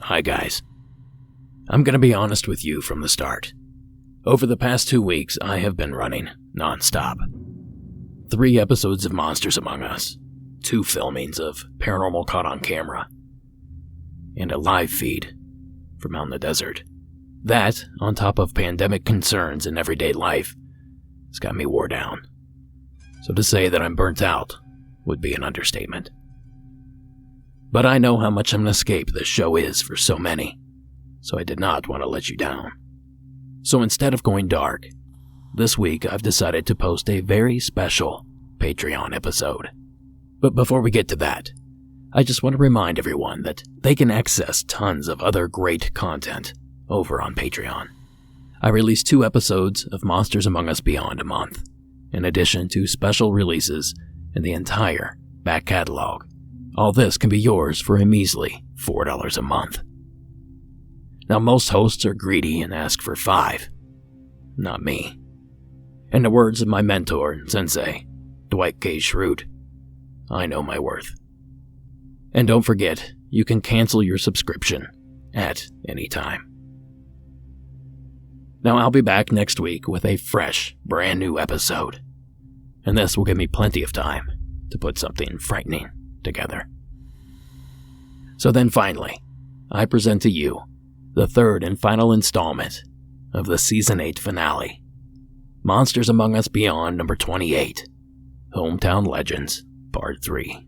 Hi guys. I'm gonna be honest with you from the start. Over the past 2 weeks, I have been running non-stop. 3 episodes of Monsters Among Us, 2 filmings of Paranormal Caught on Camera, and a live feed from out in the desert. That, on top of pandemic concerns in everyday life, has got me wore down. So to say that I'm burnt out would be an understatement. But I know how much of an escape this show is for so many, so I did not want to let you down. So instead of going dark, this week I've decided to post a very special Patreon episode. But before we get to that, I just want to remind everyone that they can access tons of other great content over on Patreon. I release 2 episodes of Monsters Among Us Beyond a month, in addition to special releases in the entire back catalog. All this can be yours for a measly $4 a month. Now most hosts are greedy and ask for $5. Not me. In the words of my mentor and sensei, Dwight K. Schrute, I know my worth. And don't forget, you can cancel your subscription at any time. Now I'll be back next week with a fresh, brand new episode. And this will give me plenty of time to put something frightening together. So then finally, I present to you the 3rd and final installment of the Season 8 finale, Monsters Among Us Beyond number 28, Hometown Legends, Part 3.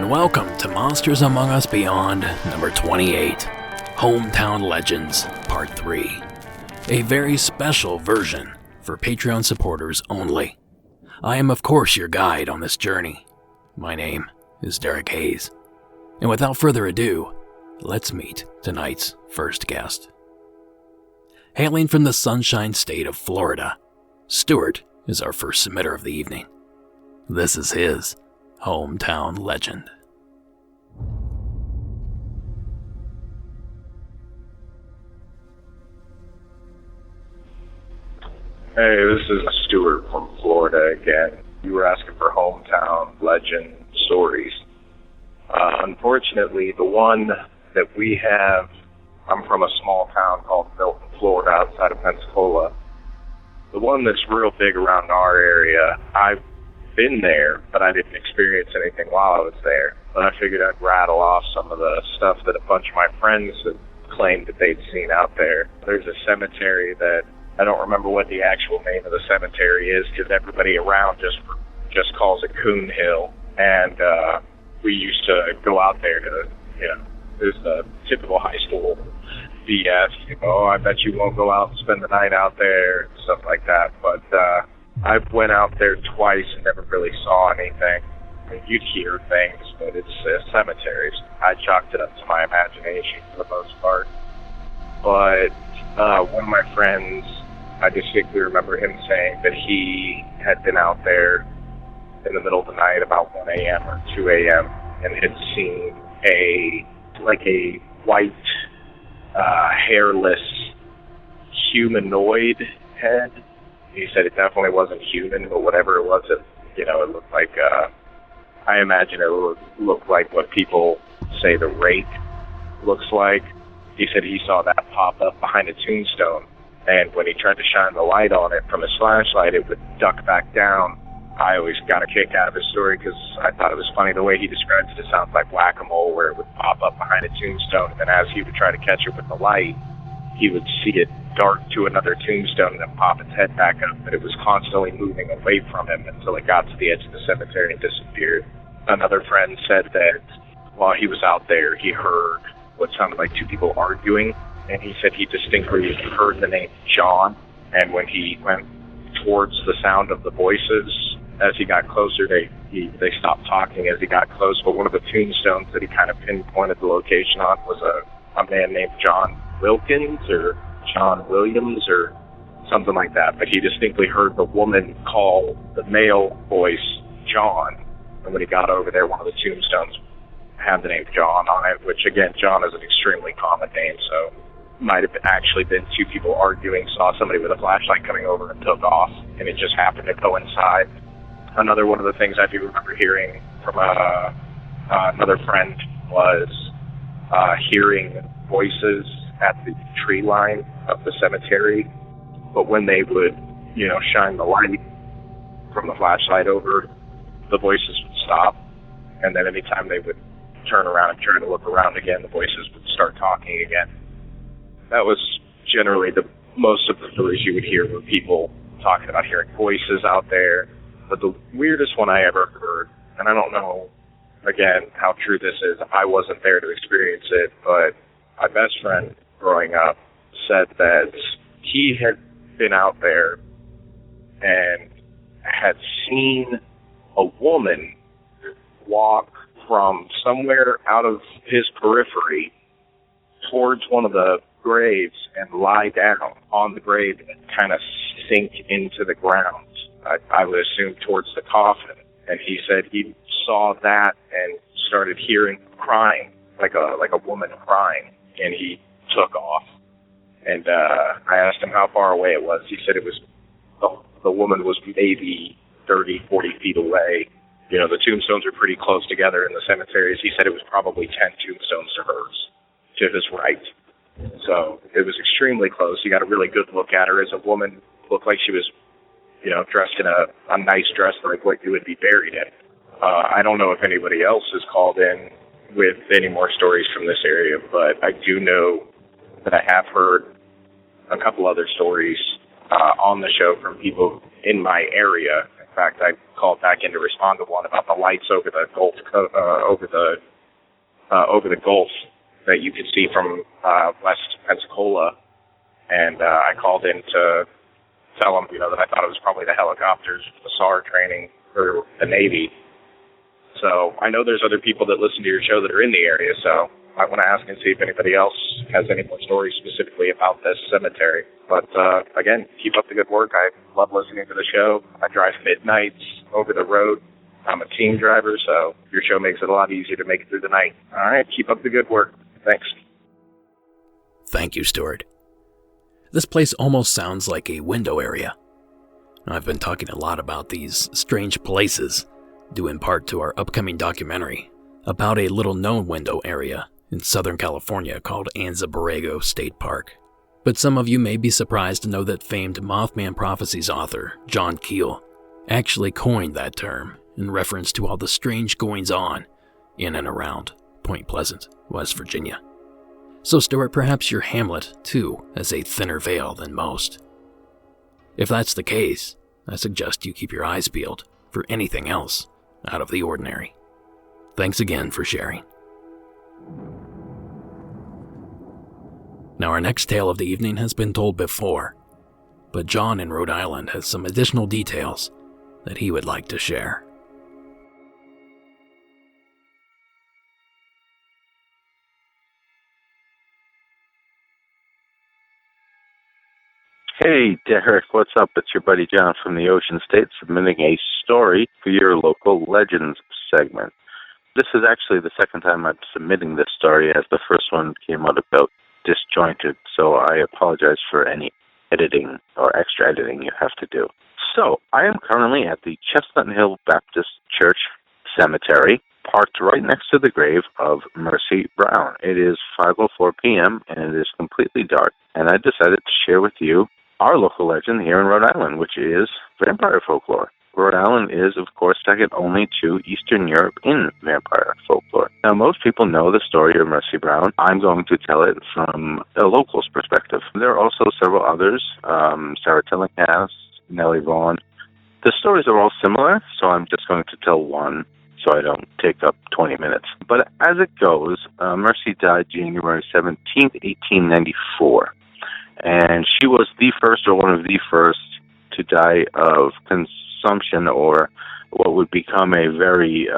Welcome to Monsters Among Us Beyond number 28, Hometown Legends, Part 3. A very special version for Patreon supporters only. I am of course your guide on this journey. My name is Derek Hayes. And without further ado, let's meet tonight's first guest. Hailing from the Sunshine State of Florida, Stewart is our first submitter of the evening. This is his hometown legend. Hey, this is Stewart from Florida again. You were asking for hometown legend stories. Unfortunately, the one that we have, I'm from a small town called Milton, Florida, outside of Pensacola. The one that's real big around our area, I've been there, but I didn't experience anything while I was there. But I figured I'd rattle off some of the stuff that a bunch of my friends had claimed that they'd seen out there. There's a cemetery that I don't remember what the actual name of the cemetery is because everybody around just calls it Coon Hill. And we used to go out there to, there's the typical high school BS, I bet you won't go out and spend the night out there and stuff like that. But I went out there twice and never really saw anything. I mean, you'd hear things, but it's cemeteries. I chalked it up to my imagination for the most part. But one of my friends, I distinctly remember him saying that he had been out there in the middle of the night about 1 a.m. or 2 a.m. and had seen a white, hairless humanoid head. He said it definitely wasn't human, but whatever it was, it looked like, I imagine it looked like what people say the rake looks like. He said he saw that pop up behind a tombstone, and when he tried to shine the light on it from his flashlight, it would duck back down I always got a kick out of his story because I thought it was funny the way he described it. It sounds like whack-a-mole, where it would pop up behind a tombstone, and then as he would try to catch it with the light, he would see it dart to another tombstone and then pop its head back up, but it was constantly moving away from him until it got to the edge of the cemetery and disappeared. Another friend said that while he was out there, he heard what sounded like two people arguing, and he said he distinctly heard the name John, and when he went towards the sound of the voices, as he got closer, they stopped talking as he got close, but one of the tombstones that he kind of pinpointed the location on was a man named John Wilkins or John Williams or something like that, but he distinctly heard the woman call the male voice John, and when he got over there, one of the tombstones had the name John on it, which again, John is an extremely common name, so might have actually been two people arguing, saw somebody with a flashlight coming over and took off, and it just happened to coincide. Another one of the things I do remember hearing from another friend was hearing voices at the tree line of the cemetery, but when they would, shine the light from the flashlight over, the voices would stop, and then anytime they would turn around and try to look around again, the voices would start talking again. That was generally most of the stories you would hear were people talking about hearing voices out there. But the weirdest one I ever heard, and I don't know, again, how true this is. I wasn't there to experience it, but my best friend growing up said that he had been out there and had seen a woman walk from somewhere out of his periphery towards one of the graves and lie down on the grave and kind of sink into the ground. I would assume towards the coffin. And he said he saw that and started hearing crying, like a woman crying, and he took off. And I asked him how far away it was. He said it was the woman was maybe 30, 40 feet away. The tombstones are pretty close together in the cemeteries. He said it was probably 10 tombstones to hers, to his right. So it was extremely close. He got a really good look at her as a woman. Looked like she was, dressed in a nice dress like what you would be buried in. I don't know if anybody else has called in with any more stories from this area, but I do know that I have heard a couple other stories on the show from people in my area. In fact, I called back in to respond to one about the lights over the Gulf, over the Gulf that you could see from West Pensacola, and I called in to tell them, that I thought it was probably the helicopters, the SAR training for the Navy. So I know there's other people that listen to your show that are in the area, so I want to ask and see if anybody else has any more stories specifically about this cemetery. But again, keep up the good work. I love listening to the show. I drive midnights over the road. I'm a team driver, so your show makes it a lot easier to make it through the night. All right, keep up the good work. Thanks. Thank you, Stewart. This place almost sounds like a window area. I've been talking a lot about these strange places, due in part to our upcoming documentary about a little-known window area in Southern California called Anza Borrego State Park. But some of you may be surprised to know that famed Mothman Prophecies author John Keel actually coined that term in reference to all the strange goings-on in and around Point Pleasant, West Virginia. So Stewart, perhaps your Hamlet, too, has a thinner veil than most. If that's the case, I suggest you keep your eyes peeled for anything else out of the ordinary. Thanks again for sharing. Now, our next tale of the evening has been told before, but John in Rhode Island has some additional details that he would like to share. Hey, Derek, what's up? It's your buddy John from the Ocean State submitting a story for your local legends segment. This is actually the second time I'm submitting this story, as the first one came out about disjointed, so I apologize for any editing or extra editing you have to do. So, I am currently at the Chestnut Hill Baptist Church Cemetery, parked right next to the grave of Mercy Brown. It is 5:04 p.m., and it is completely dark, and I decided to share with you our local legend here in Rhode Island, which is vampire folklore. Rhode Island is, of course, second only to Eastern Europe in vampire folklore. Now, most people know the story of Mercy Brown. I'm going to tell it from a local's perspective. There are also several others, Sarah Tillingham, Nellie Vaughan. The stories are all similar, so I'm just going to tell one so I don't take up 20 minutes. But as it goes, Mercy died January 17th, 1894. And she was the first, or one of the first, to die of consumption, or what would become a very,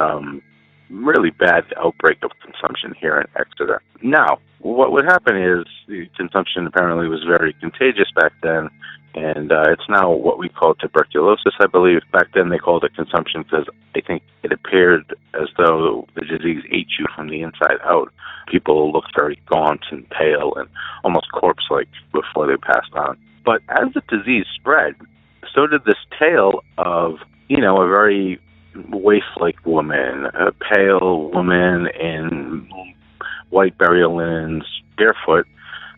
really bad outbreak of consumption here in Exeter. Now, what would happen is the consumption apparently was very contagious back then, and it's now what we call tuberculosis, I believe. Back then they called it consumption because I think it appeared as though the disease ate you from the inside out. People looked very gaunt and pale and almost corpse-like before they passed on. But as the disease spread, so did this tale of, a very waif-like woman, a pale woman in white burial linens, barefoot,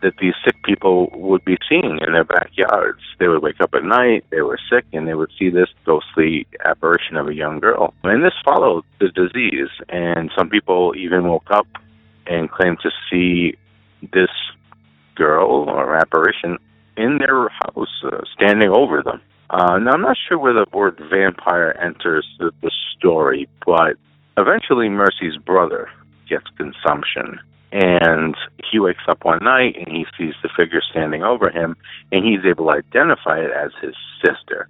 that these sick people would be seeing in their backyards. They would wake up at night, they were sick, and they would see this ghostly apparition of a young girl. And this followed the disease, and some people even woke up and claimed to see this girl or apparition in their house, standing over them. Now, I'm not sure where the word vampire enters the story, but eventually Mercy's brother gets consumption. And he wakes up one night and he sees the figure standing over him, and he's able to identify it as his sister.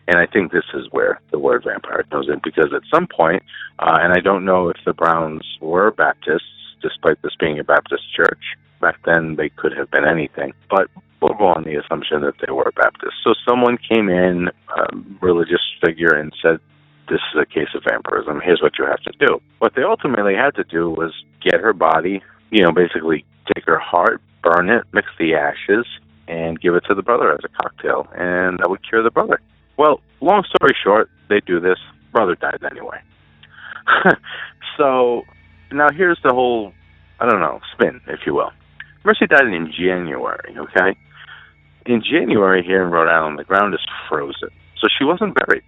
And I think this is where the word vampire comes in, because at some point, and I don't know if the Browns were Baptists, despite this being a Baptist church. Back then, they could have been anything. But we'll go on the assumption that they were Baptists. So someone came in, a religious figure, and said, this is a case of vampirism. Here's what you have to do. What they ultimately had to do was get her body, basically take her heart, burn it, mix the ashes, and give it to the brother as a cocktail, and that would cure the brother. Well, long story short, they do this. Brother died anyway. So now here's the whole, spin, if you will. Mercy died in January, okay? In January here in Rhode Island, the ground is frozen. So she wasn't buried.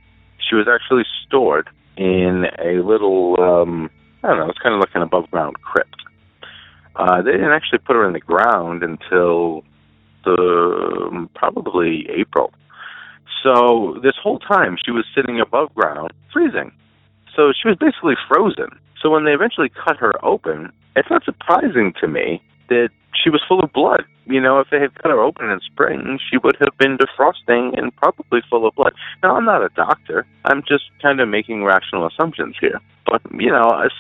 She was actually stored in a little, it's kind of like an above-ground crypt. They didn't actually put her in the ground until probably April. So this whole time she was sitting above ground, freezing. So she was basically frozen. So when they eventually cut her open, it's not surprising to me that she was full of blood. If they had cut her open in spring, she would have been defrosting and probably full of blood. Now, I'm not a doctor. I'm just kind of making rational assumptions here. But,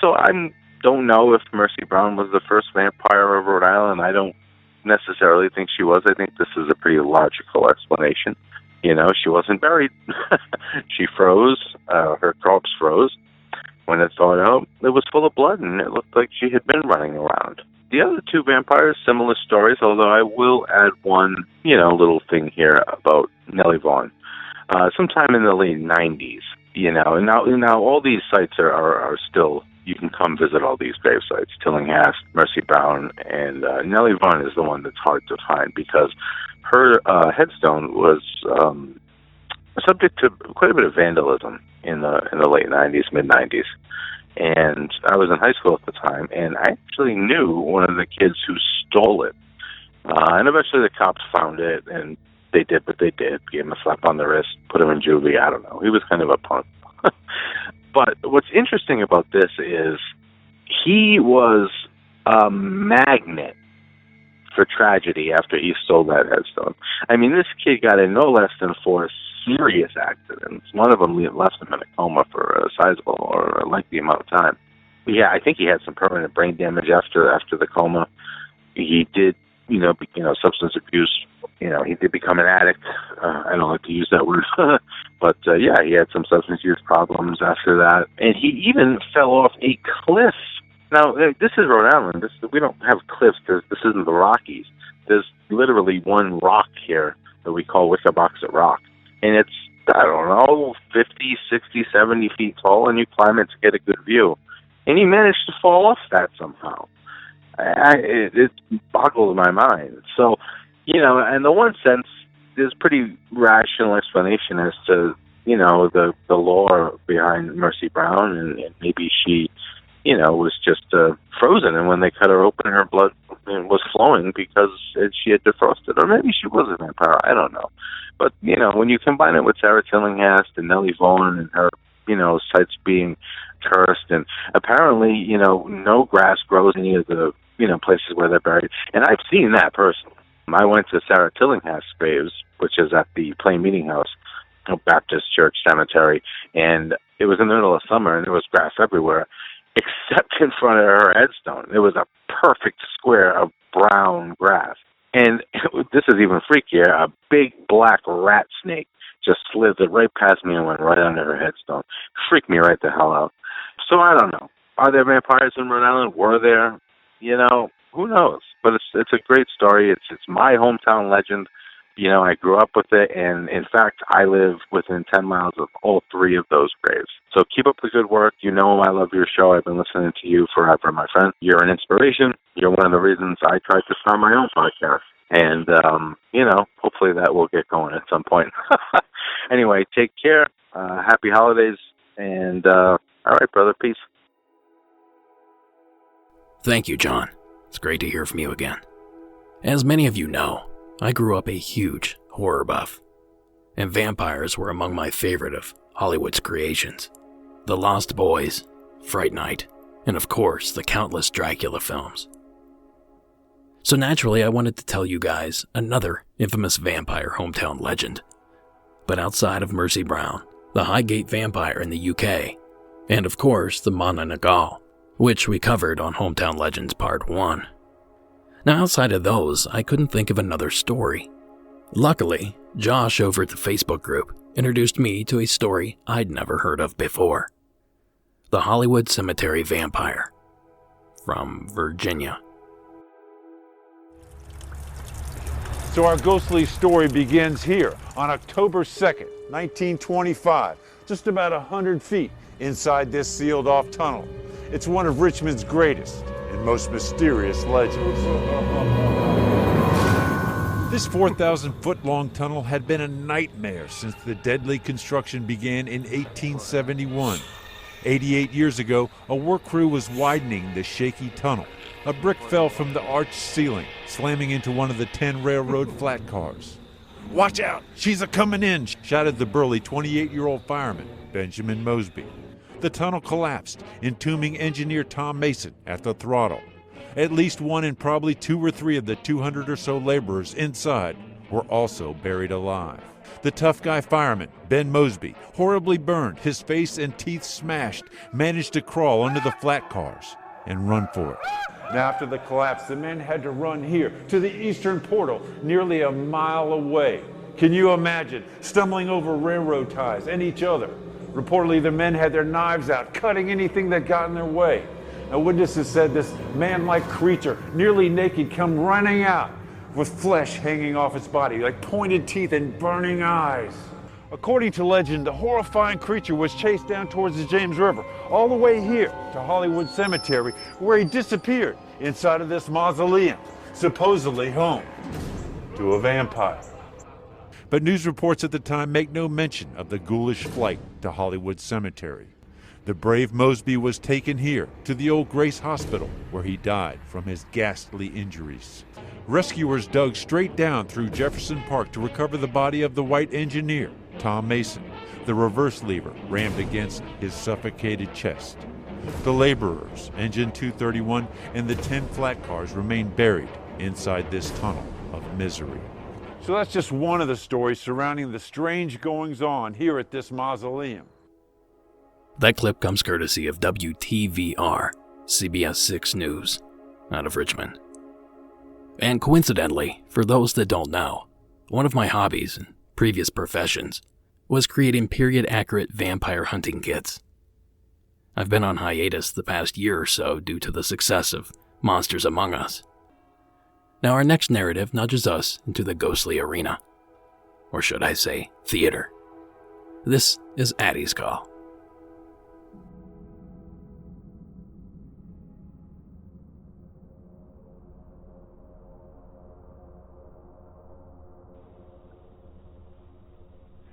so I don't know if Mercy Brown was the first vampire of Rhode Island. I don't necessarily think she was. I think this is a pretty logical explanation. She wasn't buried. She froze. Her corpse froze. When it thawed out, it was full of blood, and it looked like she had been running around. The other two vampires, similar stories, although I will add one, little thing here about Nellie Vaughan. Sometime in the late 90s, and now all these sites are still, you can come visit all these grave sites. Tillingham, Mercy Brown, and Nellie Vaughan is the one that's hard to find because her headstone was subject to quite a bit of vandalism in the late 90s, mid-90s. And I was in high school at the time, and I actually knew one of the kids who stole it. And eventually the cops found it, and they did what they did, gave him a slap on the wrist, put him in juvie, I don't know. He was kind of a punk. But what's interesting about this is he was a magnet for tragedy after he stole that headstone. I mean, this kid got in no less than 4 serious accidents. One of them left him in a coma for a sizable or a lengthy amount of time. Yeah, I think he had some permanent brain damage after the coma. He did, substance abuse. He did become an addict. I don't like to use that word, but yeah, he had some substance use problems after that, and he even fell off a cliff. Now, this is Rhode Island. We don't have cliffs. This isn't the Rockies. There's literally one rock here that we call Wickaboxet Rock. And it's, 50, 60, 70 feet tall, and you climb it to get a good view. And he managed to fall off that somehow. It boggles my mind. So, in the one sense, there's pretty rational explanation as to, the lore behind Mercy Brown, and maybe she, was just frozen, and when they cut her open, her blood was flowing because she had defrosted, or maybe she was a vampire. I don't know. But, when you combine it with Sarah Tillinghast and Nellie Vaughan and her, sites being cursed, and apparently, no grass grows in any of the, places where they're buried. And I've seen that personally. I went to Sarah Tillinghast's graves, which is at the Plain Meeting House, Baptist Church Cemetery, and it was in the middle of summer, and there was grass everywhere, except in front of her headstone. It was a perfect square of brown grass. And this is even freakier, a big black rat snake just slithered right past me and went right under her headstone. Freaked me right the hell out. So I don't know. Are there vampires in Rhode Island? Were there? Who knows? But it's a great story. It's my hometown legend. I grew up with it, and in fact, I live within 10 miles of all three of those graves. So keep up the good work. I love your show. I've been listening to you forever, my friend. You're an inspiration. You're one of the reasons I tried to start my own podcast. And, hopefully that will get going at some point. Anyway, take care. Happy holidays. And, all right, brother. Peace. Thank you, John. It's great to hear from you again. As many of you know, I grew up a huge horror buff, and vampires were among my favorite of Hollywood's creations. The Lost Boys, Fright Night, and of course, the countless Dracula films. So naturally, I wanted to tell you guys another infamous vampire hometown legend. But outside of Mercy Brown, the Highgate vampire in the UK, and of course, the Mana Nagal, which we covered on Hometown Legends Part 1. Now, outside of those, I couldn't think of another story. Luckily, Josh over at the Facebook group introduced me to a story I'd never heard of before. The Hollywood Cemetery Vampire, from Virginia. So our ghostly story begins here on October 2nd, 1925, just about 100 feet inside this sealed-off tunnel. It's one of Richmond's greatest and most mysterious legends. This 4,000-foot-long tunnel had been a nightmare since the deadly construction began in 1871. 88 years ago, a work crew was widening the shaky tunnel. A brick fell from the arched ceiling, slamming into one of the 10 railroad flat cars. "Watch out, she's a-comin' in," shouted the burly 28-year-old fireman, Benjamin Mosby. The tunnel collapsed, entombing engineer Tom Mason at the throttle. At least one and probably 2 or 3 of the 200 or so laborers inside were also buried alive. The tough guy fireman, Ben Mosby, horribly burned, his face and teeth smashed, managed to crawl under the flat cars and run for it. Now, after the collapse, the men had to run here to the eastern portal, nearly a mile away. Can you imagine stumbling over railroad ties and each other? Reportedly, the men had their knives out, cutting anything that got in their way. Now, witnesses said this man-like creature, nearly naked, come running out with flesh hanging off its body, like pointed teeth and burning eyes. According to legend, the horrifying creature was chased down towards the James River, all the way here to Hollywood Cemetery, where he disappeared inside of this mausoleum, supposedly home to a vampire. But news reports at the time make no mention of the ghoulish flight to Hollywood Cemetery. The brave Mosby was taken here to the old Grace Hospital, where he died from his ghastly injuries. Rescuers dug straight down through Jefferson Park to recover the body of the white engineer, Tom Mason. The reverse lever rammed against his suffocated chest. The laborers, Engine 231, and the 10 flat cars remain buried inside this tunnel of misery. So that's just one of the stories surrounding the strange goings-on here at this mausoleum. That clip comes courtesy of WTVR, CBS 6 News, out of Richmond. And coincidentally, for those that don't know, one of my hobbies and previous professions was creating period-accurate vampire hunting kits. I've been on hiatus the past year or so due to the success of Monsters Among Us. Now our next narrative nudges us into the ghostly arena. Or should I say, theater. This is Addie's Call.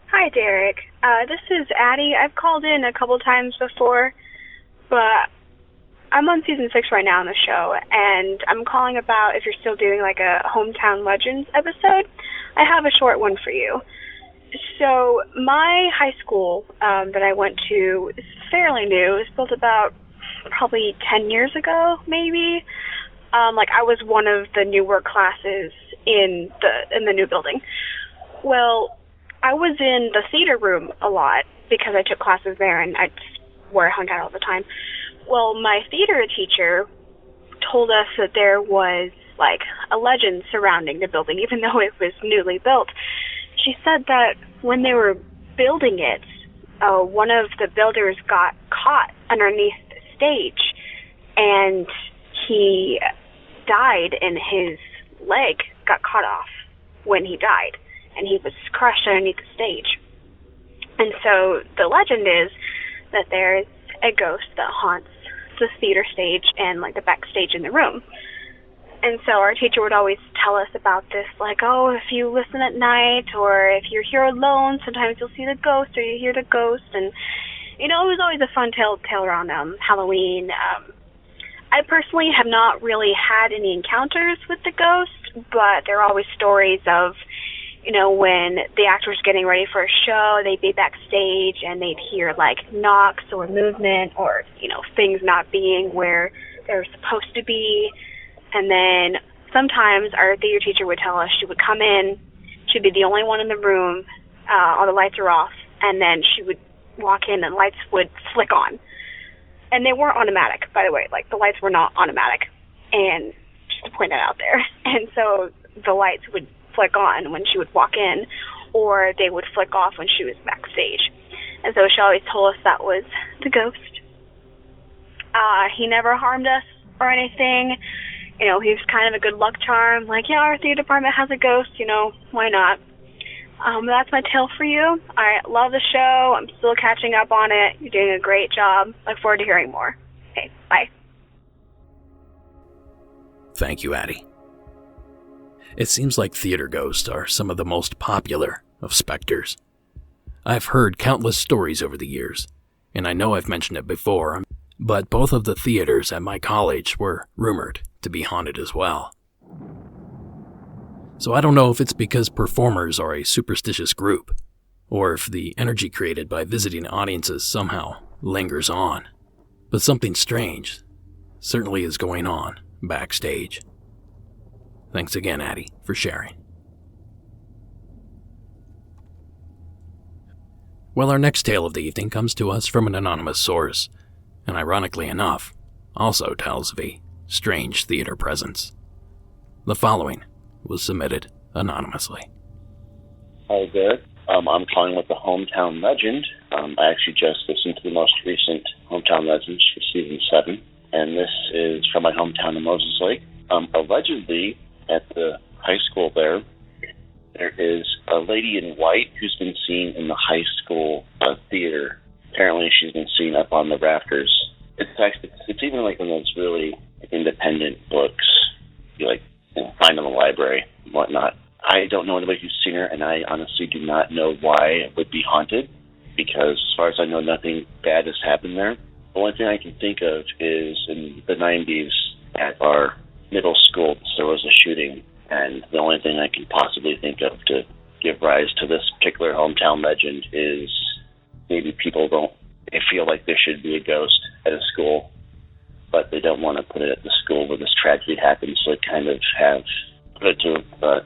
Hi, Derek. This is Addie. I've called in a couple times before, but I'm on season 6 right now on the show, and I'm calling about if you're still doing like a Hometown Legends episode. I have a short one for you. So my high school that I went to is fairly new. It was built about probably 10 years ago, maybe. I was one of the newer classes in the new building. Well, I was in the theater room a lot because I took classes there, and that's where I hung out all the time. Well, my theater teacher told us that there was like a legend surrounding the building, even though it was newly built. She said that when they were building it, one of the builders got caught underneath the stage, and he died, and his leg got cut off when he died, and he was crushed underneath the stage. And so the legend is that there's a ghost that haunts the theater stage and like the backstage in the room. And so our teacher would always tell us about this, like, oh, if you listen at night or if you're here alone, sometimes you'll see the ghost or you hear the ghost. And, it was always a fun tale around Halloween. I personally have not really had any encounters with the ghost, but there are always stories of, when the actors getting ready for a show, they'd be backstage and they'd hear like knocks or movement or, things not being where they're supposed to be. And then sometimes our theater teacher would tell us she would come in, she'd be the only one in the room, all the lights are off, and then she would walk in and lights would flick on. And they weren't automatic, by the way, like the lights were not automatic. And just to point that out there. And so the lights would flick on when she would walk in, or they would flick off when she was backstage. And so she always told us that was the ghost. He never harmed us or anything. He was kind of a good luck charm. Like, yeah, our theater department has a ghost, why not? That's my tale for you. I love the show. I'm still catching up on it. You're doing a great job. Look forward to hearing more. Okay, bye. Thank you, Addie. It seems like theater ghosts are some of the most popular of specters. I've heard countless stories over the years, and I know I've mentioned it before, but both of the theaters at my college were rumored to be haunted as well. So I don't know if it's because performers are a superstitious group, or if the energy created by visiting audiences somehow lingers on. But something strange certainly is going on backstage. Thanks again, Addie, for sharing. Well, our next tale of the evening comes to us from an anonymous source, and ironically enough, also tells of a strange theater presence. The following was submitted anonymously. Hi there. I'm calling with the Hometown Legend. I actually just listened to the most recent Hometown Legends for Season 7, and this is from my hometown of Moses Lake. Allegedly, at the high school there is a lady in white who's been seen in the high school theater. Apparently, she's been seen up on the rafters. It's even like one of those really independent books you find in the library and whatnot. I don't know anybody who's seen her, and I honestly do not know why it would be haunted, because as far as I know, nothing bad has happened there. The only thing I can think of is in the 90s at our middle school, there was a shooting, and the only thing I can possibly think of to give rise to this particular hometown legend is maybe they feel like there should be a ghost at a school, but they don't want to put it at the school where this tragedy happened, so they kind of have put it to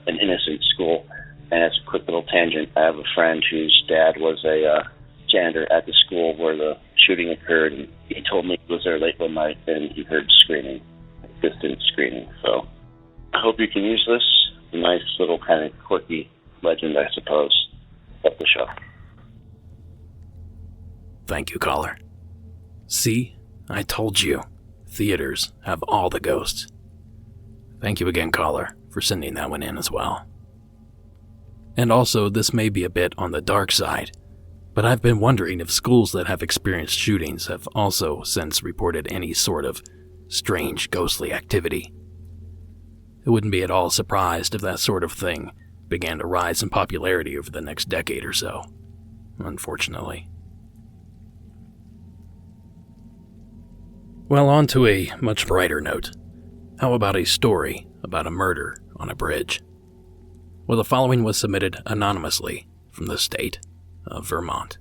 an innocent school. And as a quick little tangent, I have a friend whose dad was a janitor at the school where the shooting occurred, and he told me he was there late one night and he heard screaming, distant screaming. So I hope you can use this. A nice little kind of quirky legend, I suppose, of the show. Thank you, caller. See, I told you, theaters have all the ghosts. Thank you again, caller, for sending that one in as well. And also, this may be a bit on the dark side, but I've been wondering if schools that have experienced shootings have also since reported any sort of strange ghostly activity. I wouldn't be at all surprised if that sort of thing began to rise in popularity over the next decade or so. unfortunately. Well, on to a much brighter note. How about a story about a murder on a bridge? Well, the following was submitted anonymously from the state of Vermont.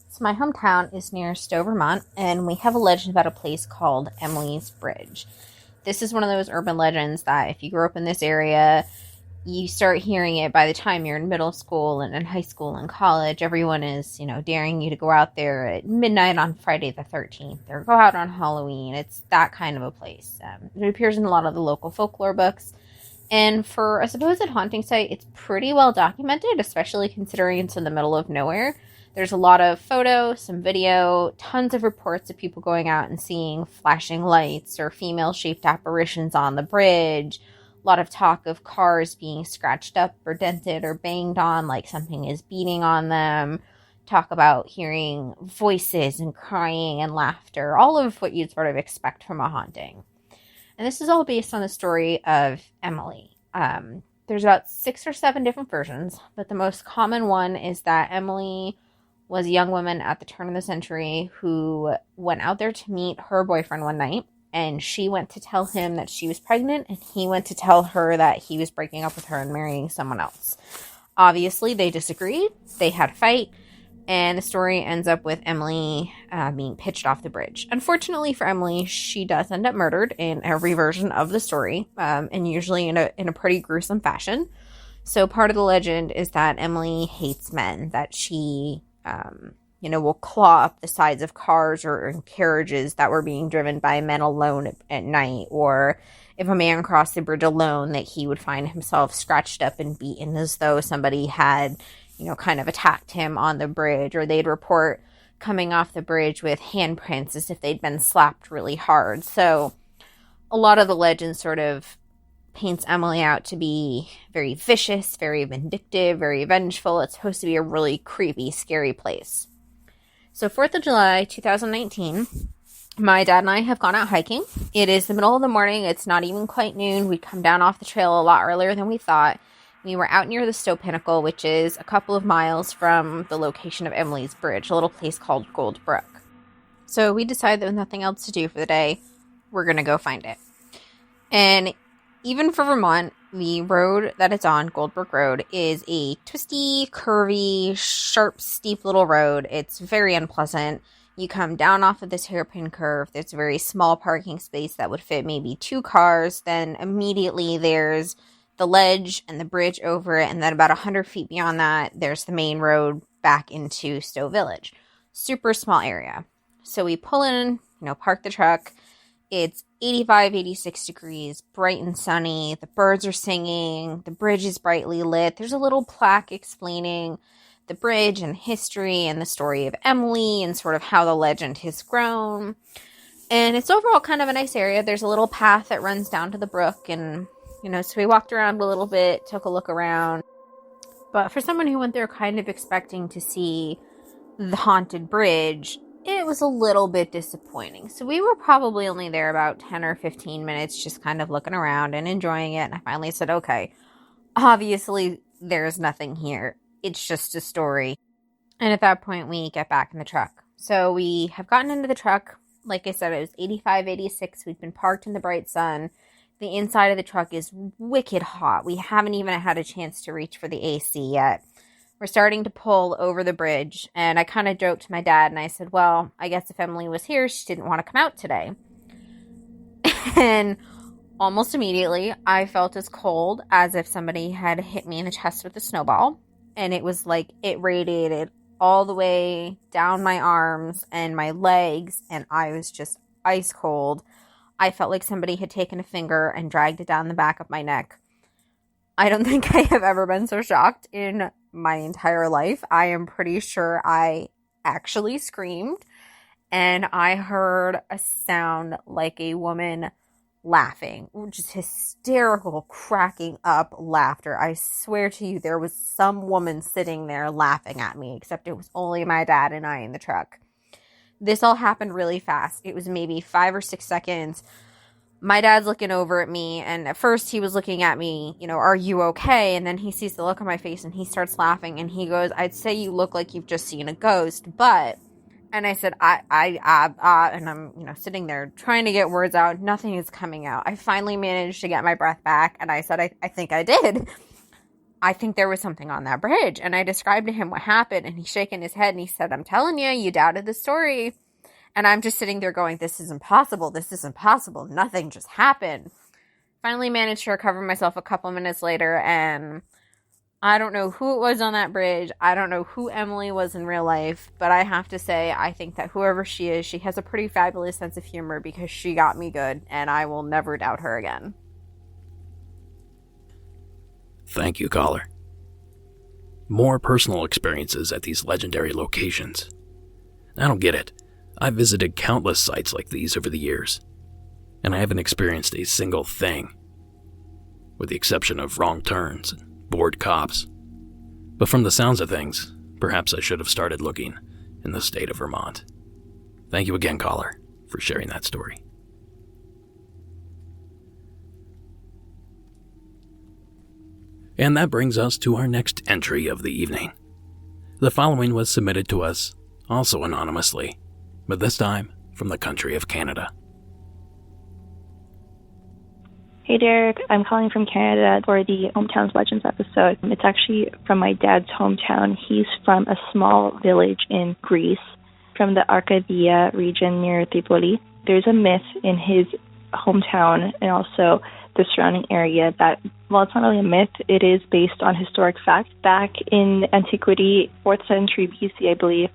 So my hometown is near Stowe, Vermont, and we have a legend about a place called Emily's Bridge. This is one of those urban legends that if you grew up in this area, you start hearing it by the time you're in middle school and in high school and college. Everyone is, daring you to go out there at midnight on Friday the 13th or go out on Halloween. It's that kind of a place. It appears in a lot of the local folklore books. And for a supposed haunting site, it's pretty well documented, especially considering it's in the middle of nowhere. There's a lot of photos, some video, tons of reports of people going out and seeing flashing lights or female-shaped apparitions on the bridge. A lot of talk of cars being scratched up or dented or banged on like something is beating on them. Talk about hearing voices and crying and laughter. All of what you'd sort of expect from a haunting. And this is all based on the story of Emily. There's about 6 or 7 different versions, but the most common one is that Emily was a young woman at the turn of the century who went out there to meet her boyfriend one night, and she went to tell him that she was pregnant, and he went to tell her that he was breaking up with her and marrying someone else. Obviously, they disagreed. They had a fight, and the story ends up with Emily being pitched off the bridge. Unfortunately for Emily, she does end up murdered in every version of the story, and usually in a pretty gruesome fashion. So part of the legend is that Emily hates men, that she will claw up the sides of cars or in carriages that were being driven by men alone at night, or if a man crossed the bridge alone, that he would find himself scratched up and beaten as though somebody had, kind of attacked him on the bridge, or they'd report coming off the bridge with handprints as if they'd been slapped really hard. So a lot of the legend sort of paints Emily out to be very vicious, very vindictive, very vengeful. It's supposed to be a really creepy, scary place. So 4th of July, 2019, my dad and I have gone out hiking. It is the middle of the morning. It's not even quite noon. We'd come down off the trail a lot earlier than we thought. We were out near the Stowe Pinnacle, which is a couple of miles from the location of Emily's Bridge, a little place called Gold Brook. So we decided that with nothing else to do for the day, we're going to go find it. And even for Vermont, the road that it's on, Goldbrook Road, is a twisty, curvy, sharp, steep little road. It's very unpleasant. You come down off of this hairpin curve. There's a very small parking space that would fit maybe 2 cars. Then immediately there's the ledge and the bridge over it. And then about 100 feet beyond that, there's the main road back into Stowe Village. Super small area. So we pull in, park the truck. It's 85, 86 degrees, bright and sunny. The birds are singing. The bridge is brightly lit. There's a little plaque explaining the bridge and history and the story of Emily and sort of how the legend has grown. And it's overall kind of a nice area. There's a little path that runs down to the brook. And, so we walked around a little bit, took a look around. But for someone who went there kind of expecting to see the haunted bridge, it was a little bit disappointing. So we were probably only there about 10 or 15 minutes, just kind of looking around and enjoying it. And I finally said, okay, obviously there's nothing here. It's just a story. And at that point, we get back in the truck. So we have gotten into the truck. Like I said, it was 85, 86. We've been parked in the bright sun. The inside of the truck is wicked hot. We haven't even had a chance to reach for the AC yet. We're starting to pull over the bridge, and I kind of joked to my dad, and I said, well, I guess if Emily was here, she didn't want to come out today. And almost immediately, I felt as cold as if somebody had hit me in the chest with a snowball, and it was like it radiated all the way down my arms and my legs, and I was just ice cold. I felt like somebody had taken a finger and dragged it down the back of my neck. I don't think I have ever been so shocked in my entire life. I am pretty sure I actually screamed, and I heard a sound like a woman laughing, just hysterical, cracking up laughter. I swear to you, there was some woman sitting there laughing at me, except it was only my dad and I in the truck. This all happened really fast. It was maybe 5 or 6 seconds. My dad's looking over at me, and at first he was looking at me, are you okay? And then he sees the look on my face and he starts laughing and he goes, I'd say you look like you've just seen a ghost, but... And I said, and I'm, sitting there trying to get words out. Nothing is coming out. I finally managed to get my breath back, and I said, I think I did. I think there was something on that bridge. And I described to him what happened, and he's shaking his head, and he said, I'm telling you, you doubted the story. And I'm just sitting there going, this is impossible. This is impossible. Nothing just happened. Finally managed to recover myself a couple minutes later, and I don't know who it was on that bridge. I don't know who Emily was in real life, but I have to say, I think that whoever she is, she has a pretty fabulous sense of humor because she got me good, and I will never doubt her again. Thank you, caller. More personal experiences at these legendary locations. I don't get it. I've visited countless sites like these over the years, and I haven't experienced a single thing, with the exception of wrong turns and bored cops. But from the sounds of things, perhaps I should have started looking in the state of Vermont. Thank you again, caller, for sharing that story. And that brings us to our next entry of the evening. The following was submitted to us, also anonymously, but this time from the country of Canada. Hey Derek, I'm calling from Canada for the Hometowns Legends episode. It's actually from my dad's hometown. He's from a small village in Greece, from the Arcadia region near Tripoli. There's a myth in his hometown and also the surrounding area that, well, it's not really a myth, it is based on historic fact. Back in antiquity, 4th century BC, I believe,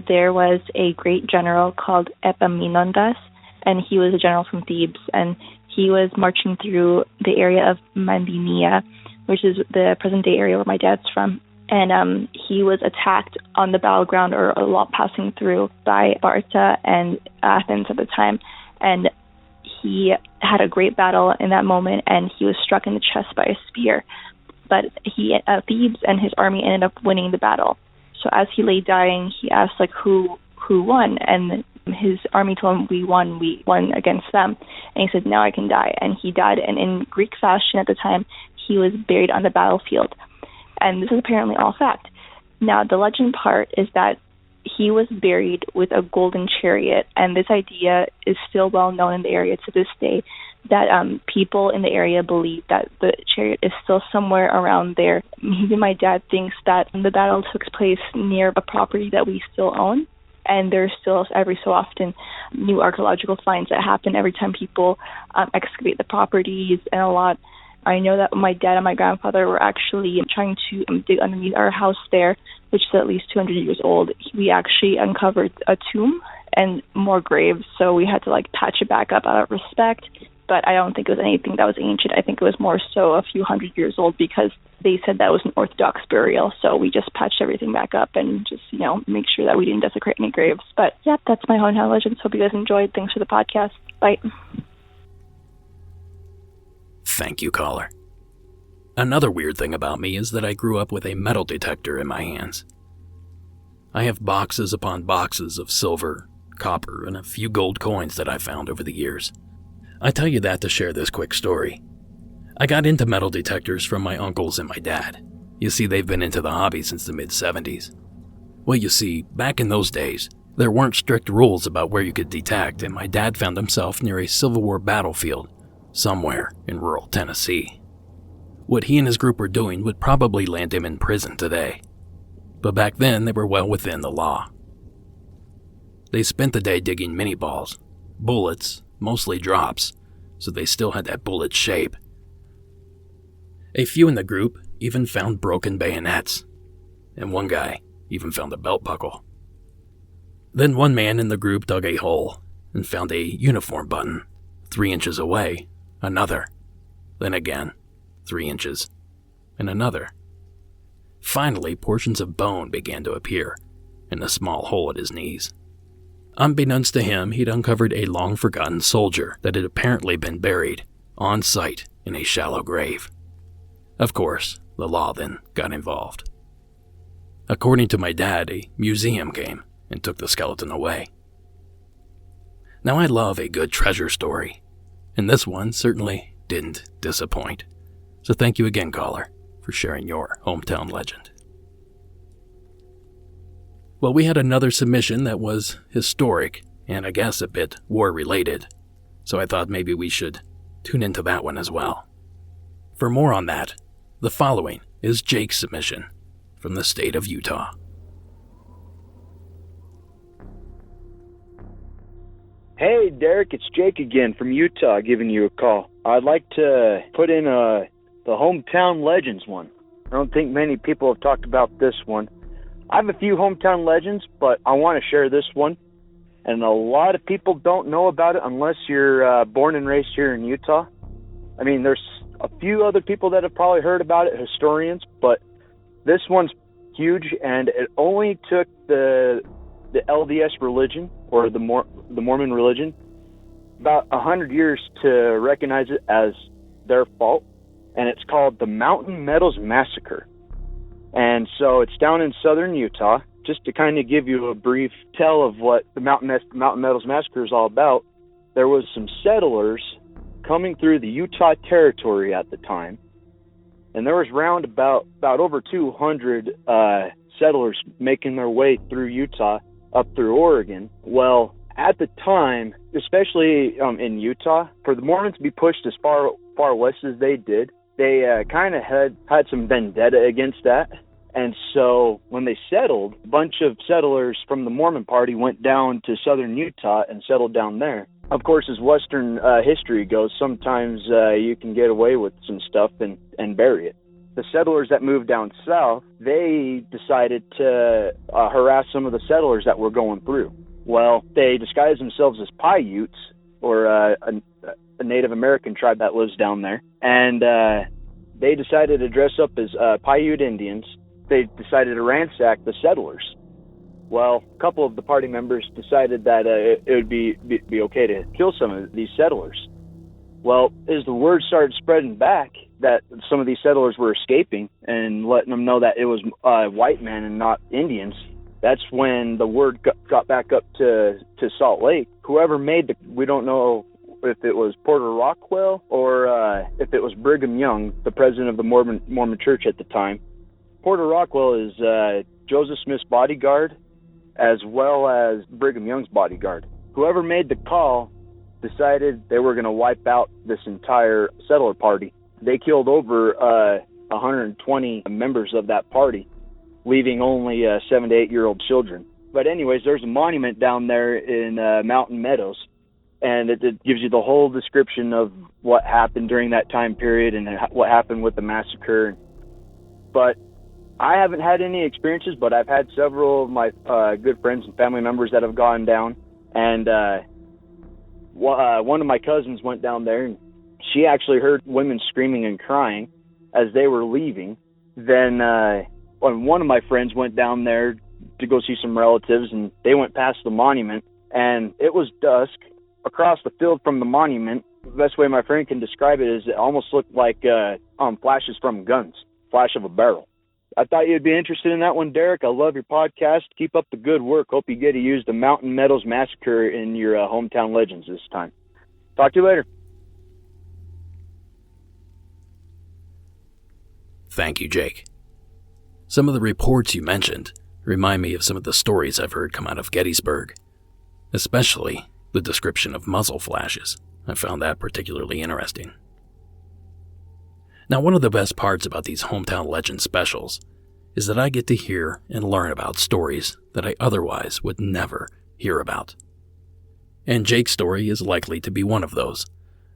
there was a great general called Epaminondas, and he was a general from Thebes, and he was marching through the area of Mandinia, which is the present-day area where my dad's from. And he was attacked on the battleground, or a lot passing through, by Sparta and Athens at the time. And he had a great battle in that moment, and he was struck in the chest by a spear. But Thebes and his army ended up winning the battle. So as he lay dying, he asked, who won? And his army told him, we won against them. And he said, now I can die. And he died. And in Greek fashion at the time, he was buried on the battlefield. And this is apparently all fact. Now, the legend part is that he was buried with a golden chariot. And this idea is still well known in the area to this day, that people in the area believe that the chariot is still somewhere around there. Even my dad thinks that the battle took place near a property that we still own. And there's still, every so often, new archaeological finds that happen every time people excavate the properties and a lot. I know that my dad and my grandfather were actually trying to dig underneath our house there, which is at least 200 years old. We actually uncovered a tomb and more graves, so we had to patch it back up out of respect. But I don't think it was anything that was ancient. I think it was more so a few hundred years old, because they said that was an Orthodox burial. So we just patched everything back up and just, make sure that we didn't desecrate any graves. But yeah, that's my hometown legends. Hope you guys enjoyed. Thanks for the podcast. Bye. Thank you, caller. Another weird thing about me is that I grew up with a metal detector in my hands. I have boxes upon boxes of silver, copper, and a few gold coins that I found over the years. I tell you that to share this quick story. I got into metal detectors from my uncles and my dad. You see, they've been into the hobby since the mid-70s. Well, you see, back in those days, there weren't strict rules about where you could detect, and my dad found himself near a Civil War battlefield somewhere in rural Tennessee. What he and his group were doing would probably land him in prison today. But back then, they were well within the law. They spent the day digging mini balls, bullets, mostly drops, so they still had that bullet shape. A few in the group even found broken bayonets, and one guy even found a belt buckle. Then one man in the group dug a hole and found a uniform button 3 inches away, another, then again 3 inches, and another. Finally, portions of bone began to appear in a small hole at his knees. Unbeknownst to him, he'd uncovered a long-forgotten soldier that had apparently been buried on site in a shallow grave. Of course, the law then got involved. According to my dad, a museum came and took the skeleton away. Now, I love a good treasure story, And this one certainly didn't disappoint. So thank you again, caller, for sharing your hometown legend. Well, we had another submission that was historic and I guess a bit war-related, so I thought maybe we should tune into that one as well. For more on that, the following is Jake's submission from the state of Utah. Hey, Derek, it's Jake again from Utah giving you a call. I'd like to put in the hometown legends one. I don't think many people have talked about this one. I have a few hometown legends, but I want to share this one. And a lot of people don't know about it unless you're born and raised here in Utah. I mean, there's a few other people that have probably heard about it, historians, but this one's huge, and it only took the LDS religion, or the Mormon religion, about 100 years to recognize it as their fault, and it's called the Mountain Meadows Massacre. And so it's down in southern Utah. Just to kind of give you a brief tell of what the Mountain Meadows Massacre is all about, there was some settlers coming through the Utah Territory at the time, and there was round about over 200 settlers making their way through Utah up through Oregon. Well, at the time, especially in Utah, for the Mormons to be pushed as far west as they did, they kind of had some vendetta against that. And so when they settled, a bunch of settlers from the Mormon party went down to southern Utah and settled down there. Of course, as Western history goes, sometimes you can get away with some stuff and bury it. The settlers that moved down south, they decided to harass some of the settlers that were going through. Well, they disguised themselves as Paiutes, or a Native American tribe that lives down there, and they decided to dress up as Paiute Indians. They decided to ransack the settlers. Well, a couple of the party members decided that it would be okay to kill some of these settlers. Well, as the word started spreading back that some of these settlers were escaping and letting them know that it was white men and not Indians, that's when the word got back up to Salt Lake. Whoever made we don't know if it was Porter Rockwell or if it was Brigham Young, the president of the Mormon Church at the time. Porter Rockwell is Joseph Smith's bodyguard, as well as Brigham Young's bodyguard. Whoever made the call decided they were going to wipe out this entire settler party. They killed over 120 members of that party, leaving only 7 to 8 year old children. But anyways, there's a monument down there in Mountain Meadows, and it gives you the whole description of what happened during that time period and what happened with the massacre. But I haven't had any experiences, but I've had several of my good friends and family members that have gone down. And one of my cousins went down there, and she actually heard women screaming and crying as they were leaving. Then one of my friends went down there to go see some relatives, and they went past the monument, and it was dusk. Across the field from the monument, the best way my friend can describe it is it almost looked like flashes from guns, flash of a barrel. I thought you'd be interested in that one, Derek. I love your podcast. Keep up the good work. Hope you get to use the Mountain Meadows Massacre in your hometown legends this time. Talk to you later. Thank you, Jake. Some of the reports you mentioned remind me of some of the stories I've heard come out of Gettysburg, especially the description of muzzle flashes. I found that particularly interesting. Now, one of the best parts about these Hometown Legends specials is that I get to hear and learn about stories that I otherwise would never hear about. And Jake's story is likely to be one of those,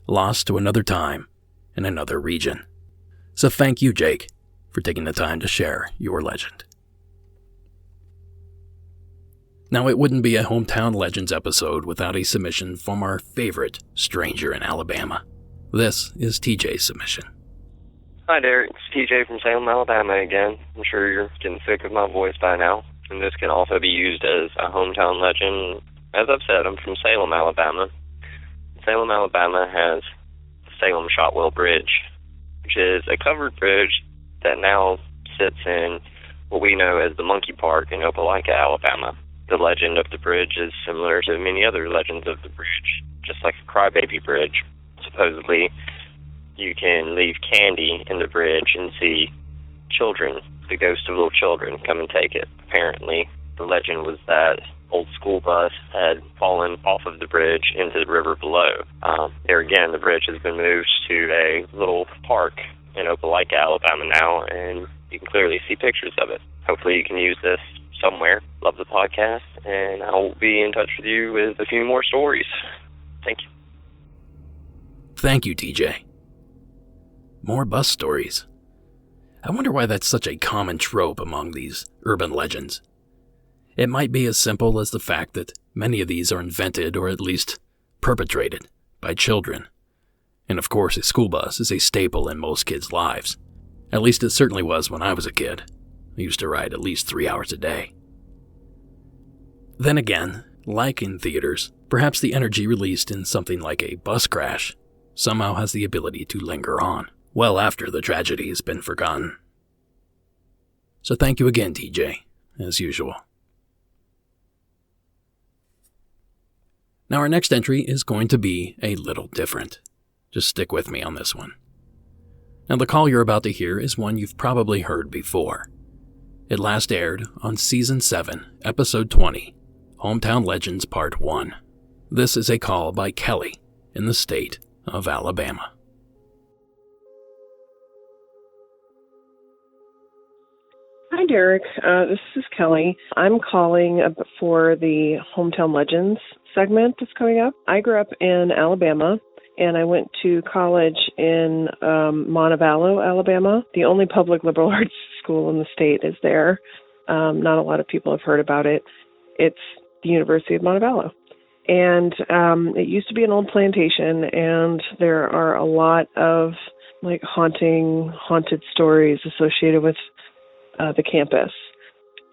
lost to another time in another region. So thank you, Jake, for taking the time to share your legend. Now, it wouldn't be a Hometown Legends episode without a submission from our favorite stranger in Alabama. This is TJ's submission. Hi, Derek. It's TJ from Salem, Alabama again. I'm sure you're getting sick of my voice by now, and this can also be used as a hometown legend. As I've said, I'm from Salem, Alabama. Salem, Alabama has the Salem Shotwell Bridge, which is a covered bridge that now sits in what we know as the Monkey Park in Opelika, Alabama. The legend of the bridge is similar to many other legends of the bridge, just like a crybaby bridge. It's supposedly you can leave candy in the bridge and see children, the ghost of little children, come and take it. Apparently, the legend was that old school bus had fallen off of the bridge into the river below. There again, the bridge has been moved to a little park in Opelika, Alabama now, and you can clearly see pictures of it. Hopefully you can use this somewhere. Love the podcast, and I will be in touch with you with a few more stories. Thank you. Thank you, TJ. More bus stories. I wonder why that's such a common trope among these urban legends. It might be as simple as the fact that many of these are invented or at least perpetrated by children. And of course, a school bus is a staple in most kids' lives. At least it certainly was when I was a kid. I used to ride at least 3 hours a day. Then again, like in theaters, perhaps the energy released in something like a bus crash somehow has the ability to linger on, well after the tragedy has been forgotten. So thank you again, TJ, as usual. Now our next entry is going to be a little different. Just stick with me on this one. Now the call you're about to hear is one you've probably heard before. It last aired on Season 7, Episode 20, Hometown Legends Part 1. This is a call by Kelly in the state of Alabama. Hi, Derek. This is Kelly. I'm calling for the Hometown Legends segment that's coming up. I grew up in Alabama, and I went to college in Montevallo, Alabama. The only public liberal arts school in the state is there. Not a lot of people have heard about it. It's the University of Montevallo. And it used to be an old plantation, and there are a lot of haunted stories associated with the campus.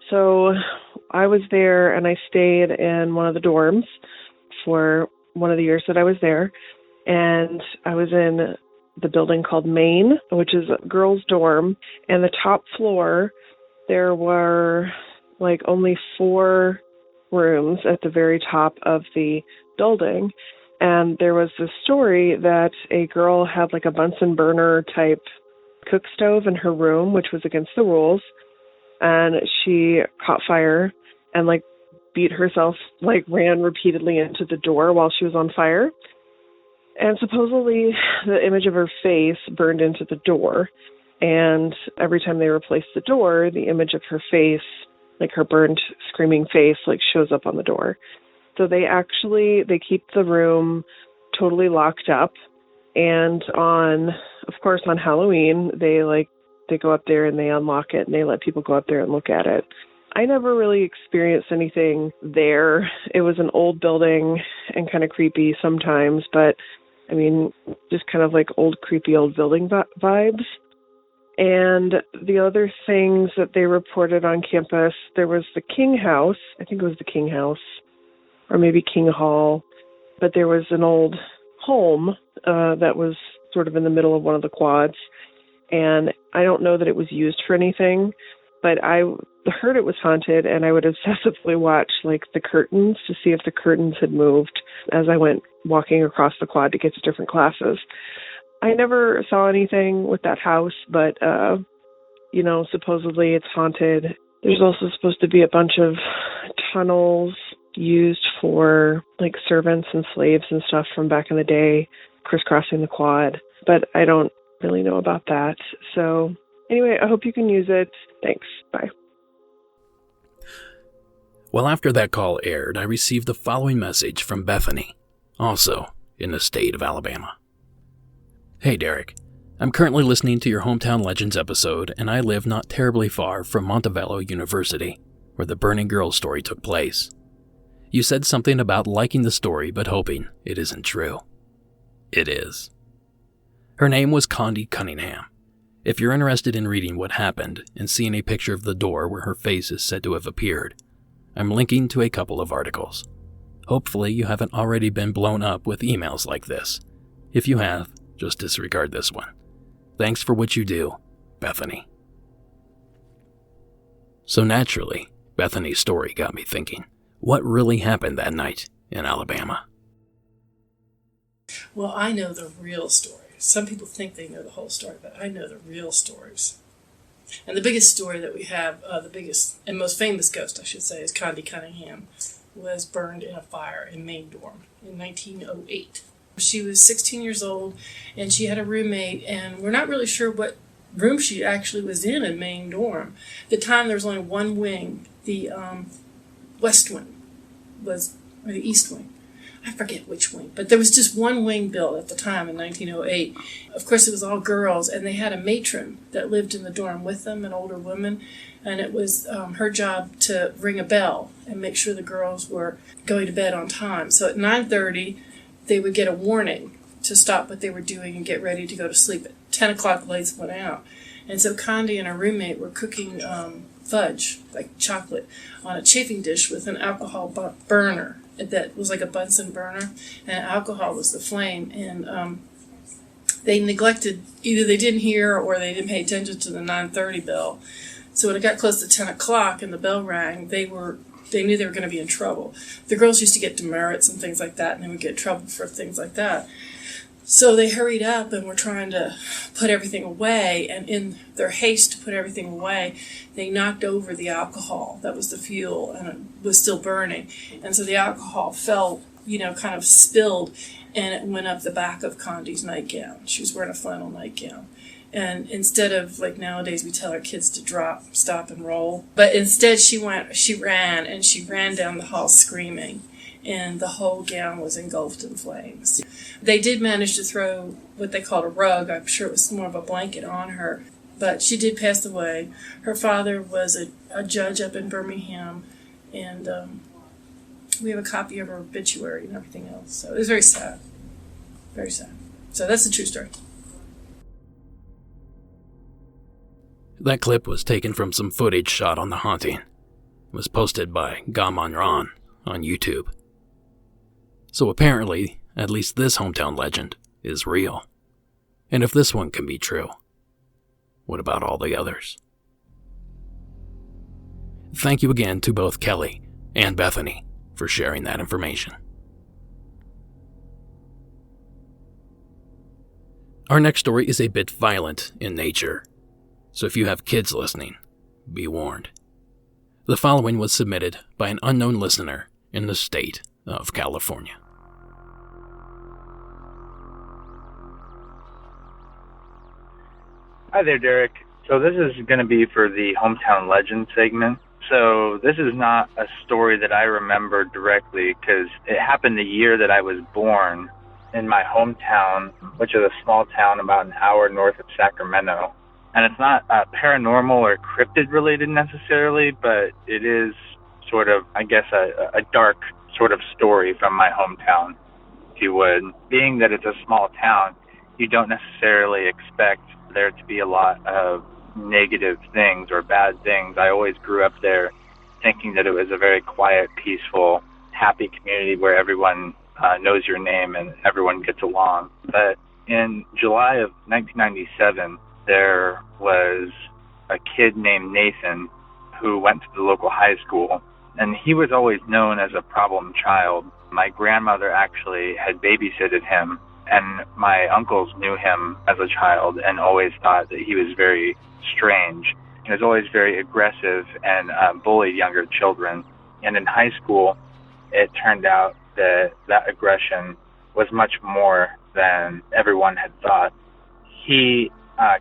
So I was there, and I stayed in one of the dorms for one of the years that I was there. And I was in the building called Main, which is a girls' dorm. And the top floor, there were only 4 rooms at the very top of the building. And there was this story that a girl had a Bunsen burner type cook stove in her room, which was against the rules. And she caught fire and beat herself, ran repeatedly into the door while she was on fire. And supposedly the image of her face burned into the door. And every time they replaced the door, the image of her face, her burned, screaming face, shows up on the door. So they keep the room totally locked up. And on Halloween, they go up there and they unlock it and they let people go up there and look at it. I never really experienced anything there. It was an old building and kind of creepy sometimes, but just kind of old, creepy old building vibes. And the other things that they reported on campus, there was the King House. I think it was the King House, or maybe King Hall. But there was an old home that was sort of in the middle of one of the quads. And I don't know that it was used for anything, but I heard it was haunted, and I would obsessively watch the curtains to see if the curtains had moved as I went walking across the quad to get to different classes. I never saw anything with that house, but supposedly it's haunted. There's also supposed to be a bunch of tunnels used for servants and slaves and stuff from back in the day, crisscrossing the quad, but I don't really know about that. So anyway, I hope you can use it. Thanks. Bye. Well, after that call aired, I received the following message from Bethany, also in the state of Alabama. Hey, Derek. I'm currently listening to your Hometown Legends episode, and I live not terribly far from Montevallo University, where the Burning Girl story took place. You said something about liking the story but hoping it isn't true. It is. Her name was Condi Cunningham. If you're interested in reading what happened and seeing a picture of the door where her face is said to have appeared, I'm linking to a couple of articles. Hopefully you haven't already been blown up with emails like this. If you have, just disregard this one. Thanks for what you do, Bethany. So naturally, Bethany's story got me thinking, what really happened that night in Alabama? Well, I know the real story. Some people think they know the whole story, but I know the real stories. And the biggest story that we have, the biggest and most famous ghost, I should say, is Condi Cunningham, was burned in a fire in Maine dorm in 1908. She was 16 years old, and she had a roommate, and we're not really sure what room she actually was in Maine dorm. At the time, there was only one wing. The west wing was, or the east wing. I forget which wing, but there was just one wing built at the time in 1908. Of course, it was all girls, and they had a matron that lived in the dorm with them, an older woman, and it was her job to ring a bell and make sure the girls were going to bed on time. So at 9:30, they would get a warning to stop what they were doing and get ready to go to sleep. At 10 o'clock, the lights went out. And so Condi and her roommate were cooking fudge, like chocolate, on a chafing dish with an alcohol burner that was like a Bunsen burner, and alcohol was the flame. And they neglected, either they didn't hear or they didn't pay attention to the 9:30 bell. So when it got close to 10 o'clock and the bell rang, they knew they were going to be in trouble. The girls used to get demerits and things like that, and they would get in trouble for things like that. So they hurried up and were trying to put everything away, and in their haste to put everything away, they knocked over the alcohol. That was the fuel, and it was still burning. And so the alcohol fell, kind of spilled, and it went up the back of Condi's nightgown. She was wearing a flannel nightgown. And instead of, like nowadays, we tell our kids to drop, stop, and roll. But instead she ran down the hall screaming. And the whole gown was engulfed in flames. They did manage to throw what they called a rug. I'm sure it was more of a blanket on her. But she did pass away. Her father was a judge up in Birmingham. And we have a copy of her obituary and everything else. So it was very sad. Very sad. So that's the true story. That clip was taken from some footage shot on the haunting. It was posted by Gaman Ron on YouTube. So apparently, at least this hometown legend is real. And if this one can be true, what about all the others? Thank you again to both Kelly and Bethany for sharing that information. Our next story is a bit violent in nature, so if you have kids listening, be warned. The following was submitted by an unknown listener in the state of California. Hi there, Derek. So this is going to be for the Hometown Legend segment. So this is not a story that I remember directly because it happened the year that I was born in my hometown, which is a small town about an hour north of Sacramento. And it's not paranormal or cryptid related necessarily, but it is sort of, I guess, a dark sort of story from my hometown, if you would. Being that it's a small town, you don't necessarily expect there to be a lot of negative things or bad things. I always grew up there thinking that it was a very quiet, peaceful, happy community where everyone knows your name and everyone gets along. But in July of 1997, there was a kid named Nathan who went to the local high school, and he was always known as a problem child. My grandmother actually had babysitted him, and my uncles knew him as a child and always thought that he was very strange. He was always very aggressive and bullied younger children. And in high school, it turned out that that aggression was much more than everyone had thought. He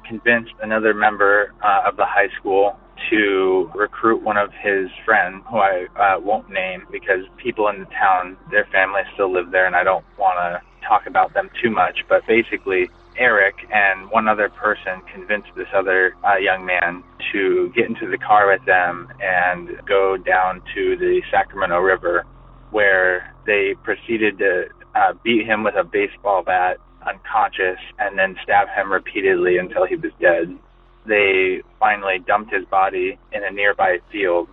convinced another member of the high school to recruit one of his friends, who I won't name because people in the town, their families still live there, and I don't want to talk about them too much. But basically, Eric and one other person convinced this other young man to get into the car with them and go down to the Sacramento River, where they proceeded to beat him with a baseball bat unconscious and then stab him repeatedly until he was dead. They finally dumped his body in a nearby field,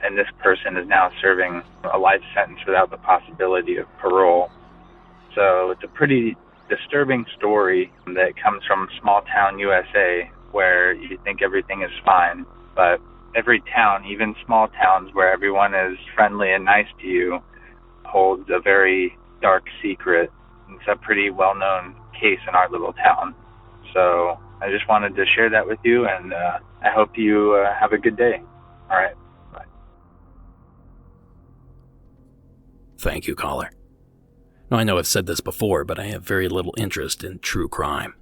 and this person is now serving a life sentence without the possibility of parole. So it's a pretty disturbing story that comes from small town USA, where you think everything is fine, but every town, even small towns where everyone is friendly and nice to you, holds a very dark secret It's a pretty well-known case in our little town. So I just wanted to share that with you, and I hope you have a good day. All right. Bye. Thank you, caller. Now, I know I've said this before, but I have very little interest in true crime.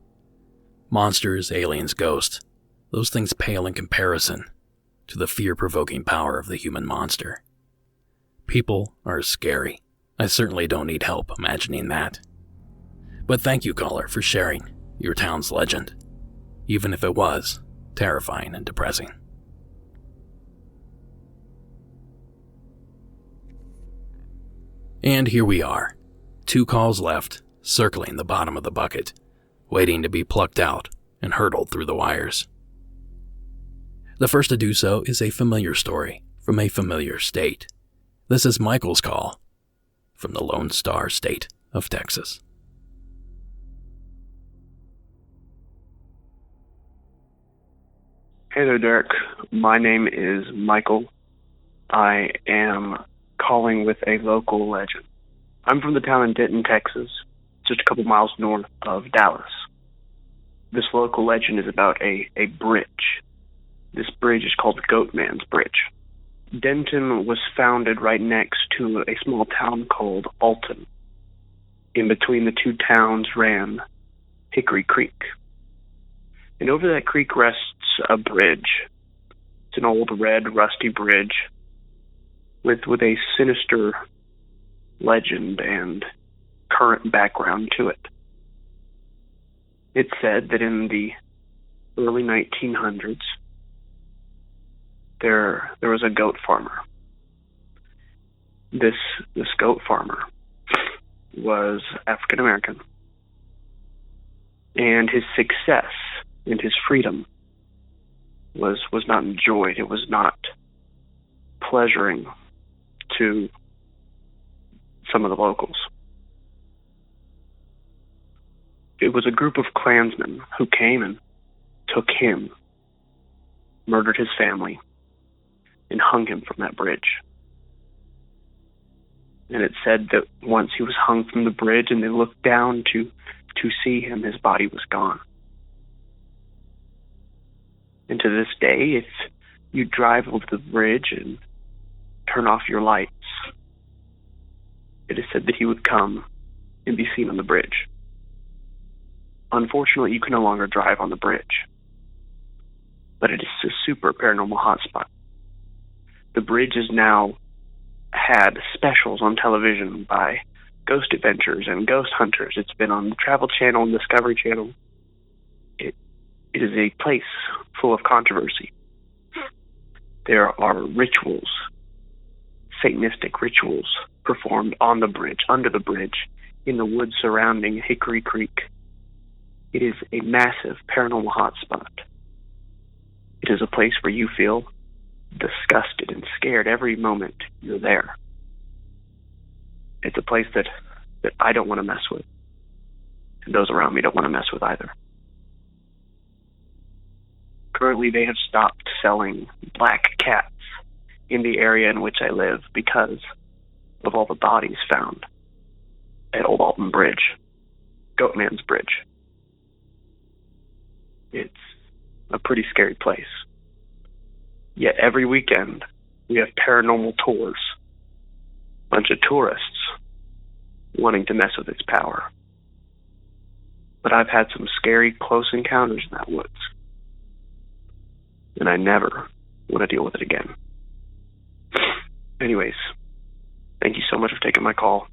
Monsters, aliens, ghosts, those things pale in comparison to the fear-provoking power of the human monster. People are scary. I certainly don't need help imagining that. But thank you, caller, for sharing your town's legend, even if it was terrifying and depressing. And here we are, 2 calls left, circling the bottom of the bucket, waiting to be plucked out and hurtled through the wires. The first to do so is a familiar story from a familiar state. This is Michael's call from the Lone Star State of Texas. Hey there, Derek. My name is Michael. I am calling with a local legend. I'm from the town in Denton, Texas, just a couple miles north of Dallas. This local legend is about a bridge. This bridge is called Goatman's Bridge. Denton was founded right next to a small town called Alton. In between the 2 towns ran Hickory Creek. And over that creek rests a bridge. It's an old red, rusty bridge with a sinister legend and current background to it. It's said that in the early 1900s, there was a goat farmer. This goat farmer was African American, and his success and his freedom was not enjoyed. It was not pleasuring to some of the locals. It was a group of Klansmen who came and took him, murdered his family, and hung him from that bridge. And it said that once he was hung from the bridge and they looked down to see him, his body was gone. And to this day, if you drive over the bridge and turn off your lights, it is said that he would come and be seen on the bridge. Unfortunately, you can no longer drive on the bridge, but it is a super paranormal hotspot. The bridge has now had specials on television by Ghost Adventures and Ghost Hunters. It's been on the Travel Channel and Discovery Channel. It is a place full of controversy. There are rituals, Satanistic rituals, performed on the bridge, under the bridge, in the woods surrounding Hickory Creek. It is a massive paranormal hotspot. It is a place where you feel disgusted and scared every moment you're there. It's a place that I don't want to mess with, and those around me don't want to mess with either. Currently, they have stopped selling black cats in the area in which I live because of all the bodies found at Old Alton Bridge, Goatman's Bridge. It's a pretty scary place. Yet every weekend, we have paranormal tours. A bunch of tourists wanting to mess with its power. But I've had some scary close encounters in that woods. And I never want to deal with it again. Anyways, thank you so much for taking my call.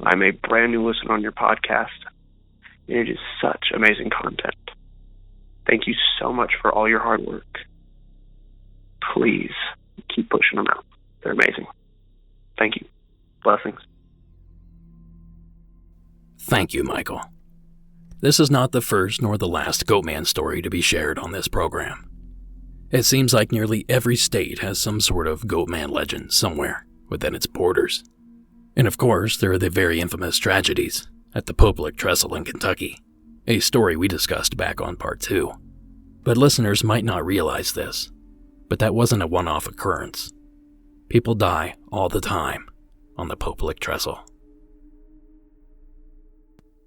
I'm a brand new listener on your podcast, and it is such amazing content. Thank you so much for all your hard work. Please keep pushing them out. They're amazing. Thank you. Blessings. Thank you, Michael. This is not the first nor the last Goatman story to be shared on this program. It seems like nearly every state has some sort of Goatman legend somewhere within its borders. And of course, there are the very infamous tragedies at the Public Trestle in Kentucky, a story we discussed back on part 2. But listeners might not realize this, but that wasn't a one-off occurrence. People die all the time on the Public Trestle.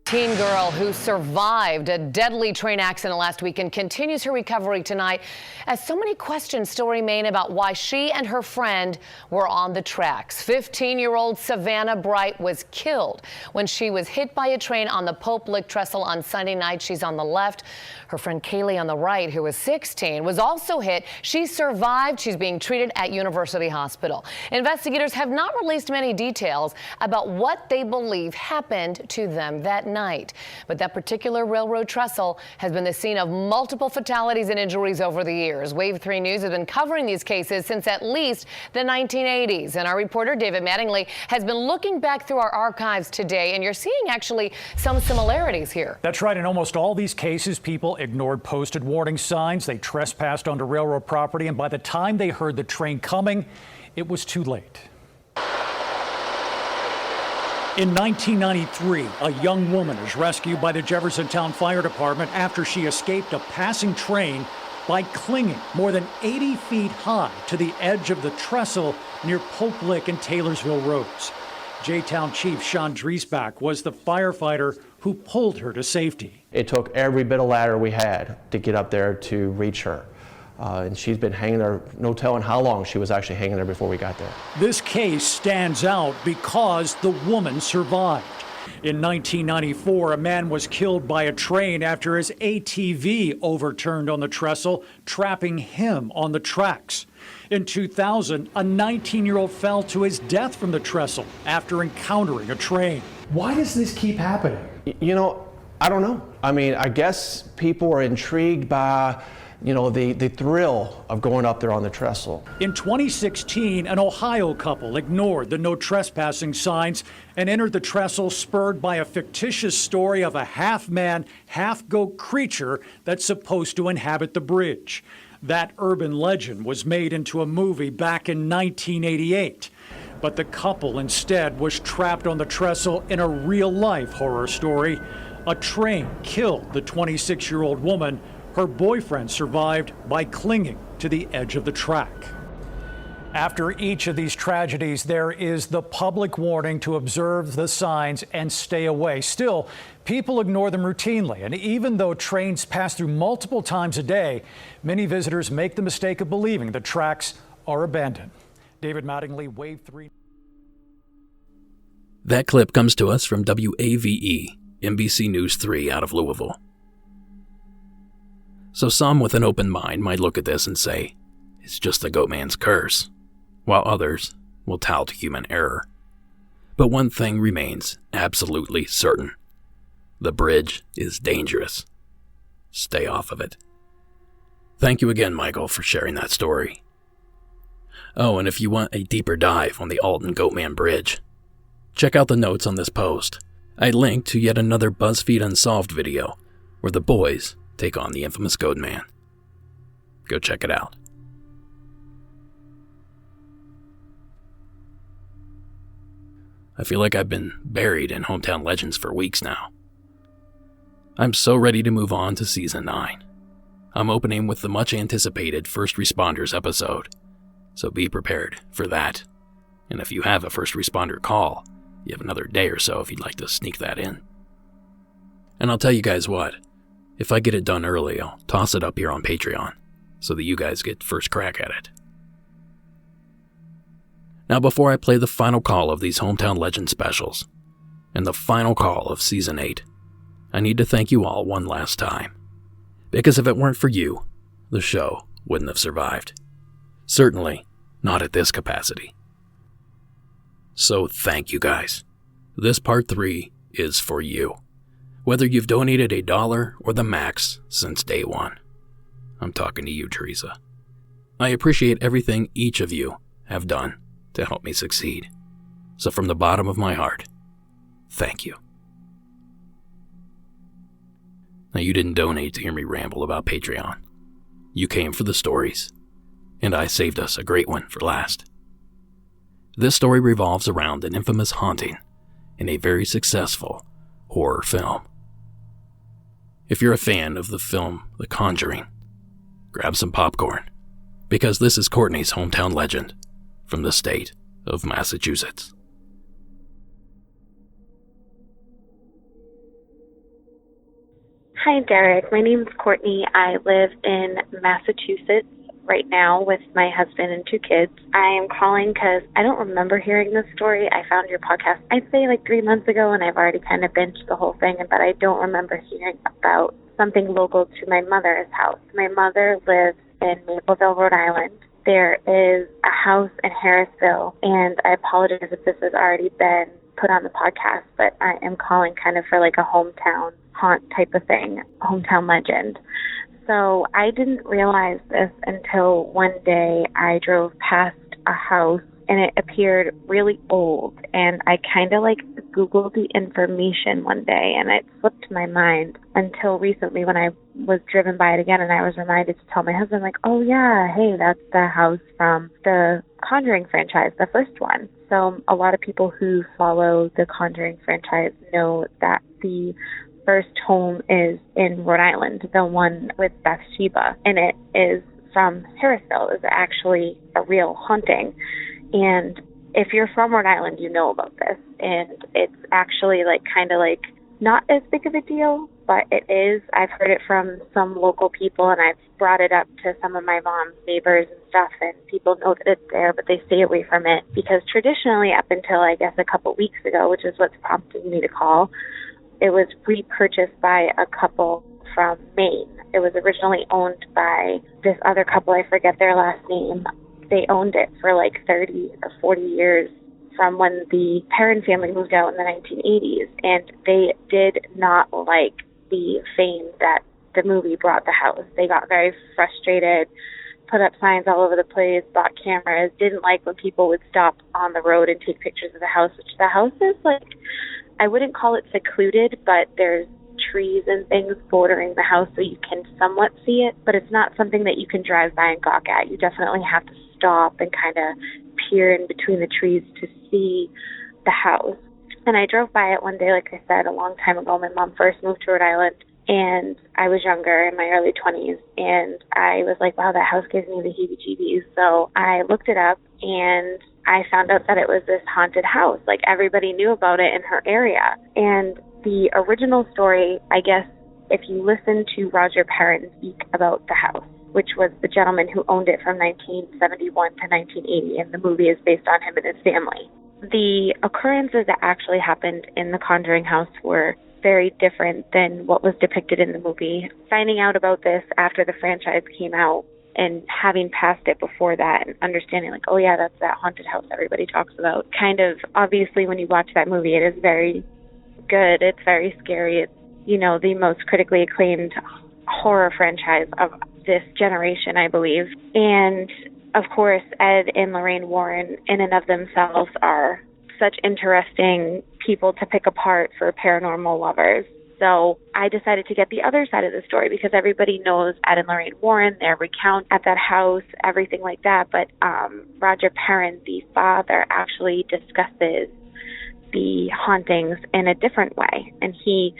Teen girl who survived a deadly train accident last weekend continues her recovery tonight, as so many questions still remain about why she and her friend were on the tracks. 15-year-old Savannah Bright was killed when she was hit by a train on the Pope Lick Trestle on Sunday night. She's on the left. Her friend Kaylee on the right, who was 16, was also hit. She survived. She's being treated at University Hospital. Investigators have not released many details about what they believe happened to them that night. But that particular railroad trestle has been the scene of multiple fatalities and injuries over the years. Wave 3 News has been covering these cases since at least the 1980s. And our reporter, David Mattingly, has been looking back through our archives today, and you're seeing actually some similarities here. That's right. In almost all these cases, people ignored posted warning signs. They trespassed onto railroad property, and by the time they heard the train coming, it was too late. In 1993, a young woman is rescued by the Jeffersontown Fire Department after she escaped a passing train by clinging more than 80 feet high to the edge of the trestle near Pope Lick and Taylorsville roads. J-Town Chief Sean Driesbach was the firefighter who pulled her to safety. It took every bit of ladder we had to get up there to reach her. And she's been hanging there, no telling how long she was actually hanging there before we got there. This case stands out because the woman survived. In 1994, a man was killed by a train after his ATV overturned on the trestle, trapping him on the tracks. In 2000, a 19-year-old fell to his death from the trestle after encountering a train. Why does this keep happening? You know, I don't know. I mean, I guess people are intrigued by the thrill of going up there on the trestle. In 2016, an Ohio couple ignored the no trespassing signs and entered the trestle, spurred by a fictitious story of a half-man, half-goat creature that's supposed to inhabit the bridge. That urban legend was made into a movie back in 1988. But the couple instead was trapped on the trestle in a real-life horror story. A train killed the 26-year-old woman. Her boyfriend survived by clinging to the edge of the track. After each of these tragedies, there is the public warning to observe the signs and stay away. Still, people ignore them routinely, and even though trains pass through multiple times a day, many visitors make the mistake of believing the tracks are abandoned. David Mattingly, Wave 3. That clip comes to us from WAVE, NBC News 3 out of Louisville. So some with an open mind might look at this and say, it's just the goat man's curse, while others will tout human error. But one thing remains absolutely certain. The bridge is dangerous. Stay off of it. Thank you again, Michael, for sharing that story. Oh, and if you want a deeper dive on the Alton Goatman Bridge, check out the notes on this post. I linked to yet another BuzzFeed Unsolved video where the boys take on the infamous Goatman. Go check it out. I feel like I've been buried in Hometown Legends for weeks now. I'm so ready to move on to Season 9. I'm opening with the much-anticipated First Responders episode, so be prepared for that. And if you have a first responder call, you have another day or so if you'd like to sneak that in. And I'll tell you guys what, if I get it done early, I'll toss it up here on Patreon, so that you guys get first crack at it. Now, before I play the final call of these Hometown Legends specials, and the final call of Season 8, I need to thank you all one last time. Because if it weren't for you, the show wouldn't have survived. Certainly not at this capacity. So thank you guys. This part 3 is for you. Whether you've donated $1 or the max since day one. I'm talking to you, Teresa. I appreciate everything each of you have done to help me succeed. So from the bottom of my heart, thank you. Now, you didn't donate to hear me ramble about Patreon. You came for the stories, and I saved us a great one for last. This story revolves around an infamous haunting in a very successful horror film. If you're a fan of the film The Conjuring, grab some popcorn, because this is Courtney's Hometown Legend from the state of Massachusetts. Hi, Derek. My name's Courtney. I live in Massachusetts right now with my husband and 2 kids. I am calling because I don't remember hearing this story. I found your podcast, I'd say 3 months ago, and I've already kind of binged the whole thing, but I don't remember hearing about something local to my mother's house. My mother lives in Mapleville, Rhode Island. There is a house in Harrisville, and I apologize if this has already been put on the podcast, but I am calling kind of for a hometown haunt type of thing, a hometown legend. So I didn't realize this until one day I drove past a house and it appeared really old, and I kind of Googled the information one day and it slipped my mind until recently when I was driven by it again, and I was reminded to tell my husband oh yeah, hey, that's the house from the Conjuring franchise, the first one. So a lot of people who follow the Conjuring franchise know that the first home is in Rhode Island, the one with Bathsheba, and it is from Harrisville. It's actually a real haunting. And if you're from Rhode Island, you know about this. And it's actually not as big of a deal, but it is. I've heard it from some local people, and I've brought it up to some of my mom's neighbors and stuff, and people know that it's there, but they stay away from it because traditionally, up until I guess a couple weeks ago, which is what's prompted me to call, it was repurchased by a couple from Maine. It was originally owned by this other couple, I forget their last name. They owned it for 30 or 40 years from when the Perrin family moved out in the 1980s, and they did not like the fame that the movie brought the house. They got very frustrated, put up signs all over the place, bought cameras, didn't like when people would stop on the road and take pictures of the house, which the house is I wouldn't call it secluded, but there's trees and things bordering the house so you can somewhat see it, but it's not something that you can drive by and gawk at. You definitely have to stop and kind of peer in between the trees to see the house. And I drove by it one day, like I said, a long time ago. My mom first moved to Rhode Island, and I was younger, in my early 20s, and I was wow, that house gives me the heebie-jeebies. So I looked it up, and I found out that it was this haunted house. Everybody knew about it in her area. And the original story, I guess, if you listen to Roger Perrin speak about the house, which was the gentleman who owned it from 1971 to 1980, and the movie is based on him and his family. The occurrences that actually happened in the Conjuring house were very different than what was depicted in the movie. Finding out about this after the franchise came out and having passed it before that and understanding oh yeah, that's that haunted house everybody talks about. Kind of, obviously, when you watch that movie, it is very good. It's very scary. It's, the most critically acclaimed horror franchise of this generation, I believe. And of course, Ed and Lorraine Warren in and of themselves are such interesting people to pick apart for paranormal lovers. So I decided to get the other side of the story because everybody knows Ed and Lorraine Warren, their recount at that house, everything like that. But Roger Perrin, the father, actually discusses the hauntings in a different way. And he,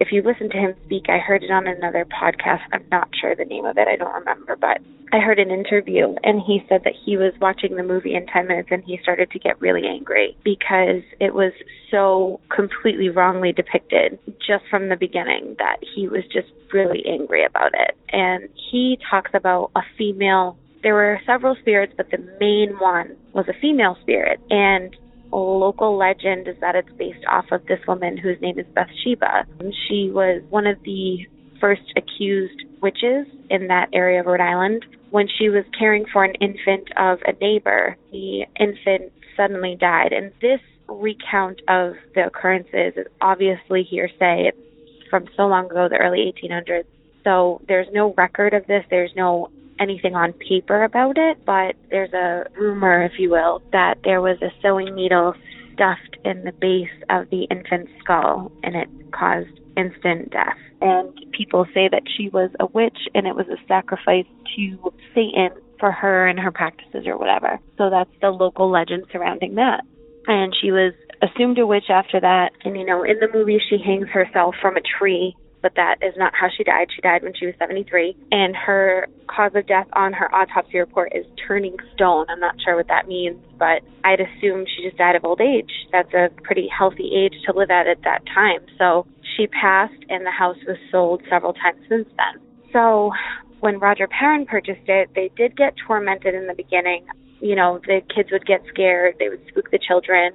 if you listen to him speak, I heard it on another podcast. I'm not sure the name of it. I don't remember, but I heard an interview, and he said that he was watching the movie in 10 minutes and he started to get really angry because it was so completely wrongly depicted just from the beginning that he was just really angry about it. And he talks about a female, there were several spirits, but the main one was a female spirit. And local legend is that it's based off of this woman whose name is Bathsheba. She was one of the first accused witches in that area of Rhode Island. When she was caring for an infant of a neighbor, the infant suddenly died. And this recount of the occurrences is obviously hearsay. It's from so long ago, the early 1800s. So there's no record of this. There's no anything on paper about it, but there's a rumor, if you will, that there was a sewing needle stuffed in the base of the infant's skull, and it caused instant death. And people say that she was a witch, and it was a sacrifice to Satan for her and her practices or whatever. So that's the local legend surrounding that. And she was assumed a witch after that. And, in the movie, she hangs herself from a tree, but that is not how she died. She died when she was 73, and her cause of death on her autopsy report is turning stone. I'm not sure what that means, but I'd assume she just died of old age. That's a pretty healthy age to live at that time. So She passed, and the house was sold several times since then. So when Roger Perrin purchased it, they did get tormented in the beginning. You know, the kids would get scared. They would spook the children.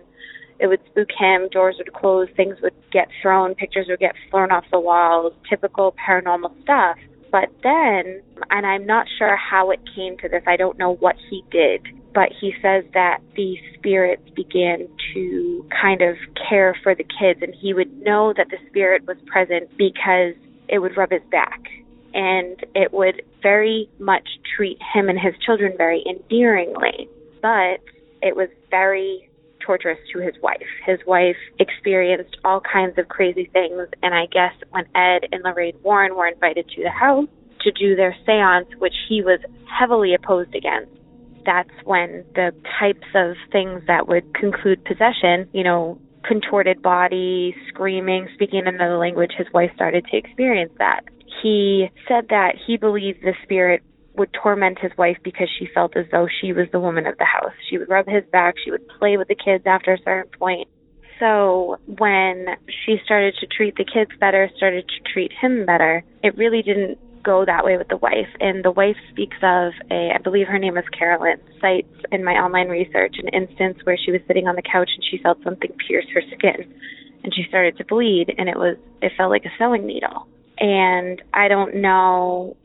It would spook him. Doors would close. Things would get thrown. Pictures would get thrown off the walls. Typical paranormal stuff. But then, and I'm not sure how it came to this. I don't know what he did. But he says that the spirits began to kind of care for the kids. And he would know that the spirit was present because it would rub his back. And it would very much treat him and his children very endearingly. But it was very torturous to his wife. His wife experienced all kinds of crazy things, and I guess when Ed and Lorraine Warren were invited to the house to do their seance, which he was heavily opposed against, that's when the types of things that would conclude possession, you know, contorted body, screaming, speaking another language, his wife started to experience that. He said that he believed the spirit would torment his wife because she felt as though she was the woman of the house. She would rub his back. She would play with the kids after a certain point. So when she started to treat the kids better, started to treat him better, it really didn't go that way with the wife. And the wife speaks of I believe her name is Carolyn, cites in my online research an instance where she was sitting on the couch and she felt something pierce her skin and she started to bleed, and it felt like a sewing needle. And I don't know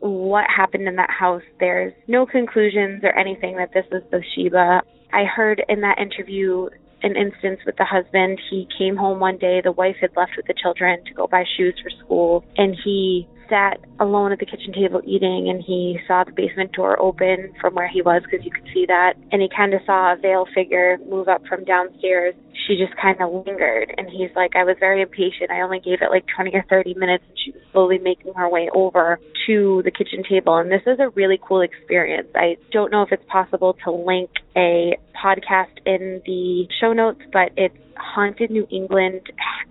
what happened in that house. There's no conclusions or anything that this is Bathsheba. I heard in that interview an instance with the husband. He came home one day, the wife had left with the children to go buy shoes for school, and he sat alone at the kitchen table eating, and he saw the basement door open from where he was, because you could see that, and he kind of saw a veiled figure move up from downstairs. She just kind of lingered, and he's like, I was very impatient. I only gave it like 20 or 30 minutes, and she was slowly making her way over to the kitchen table. And this is a really cool experience. I don't know if it's possible to link a podcast in the show notes, but it's Haunted New England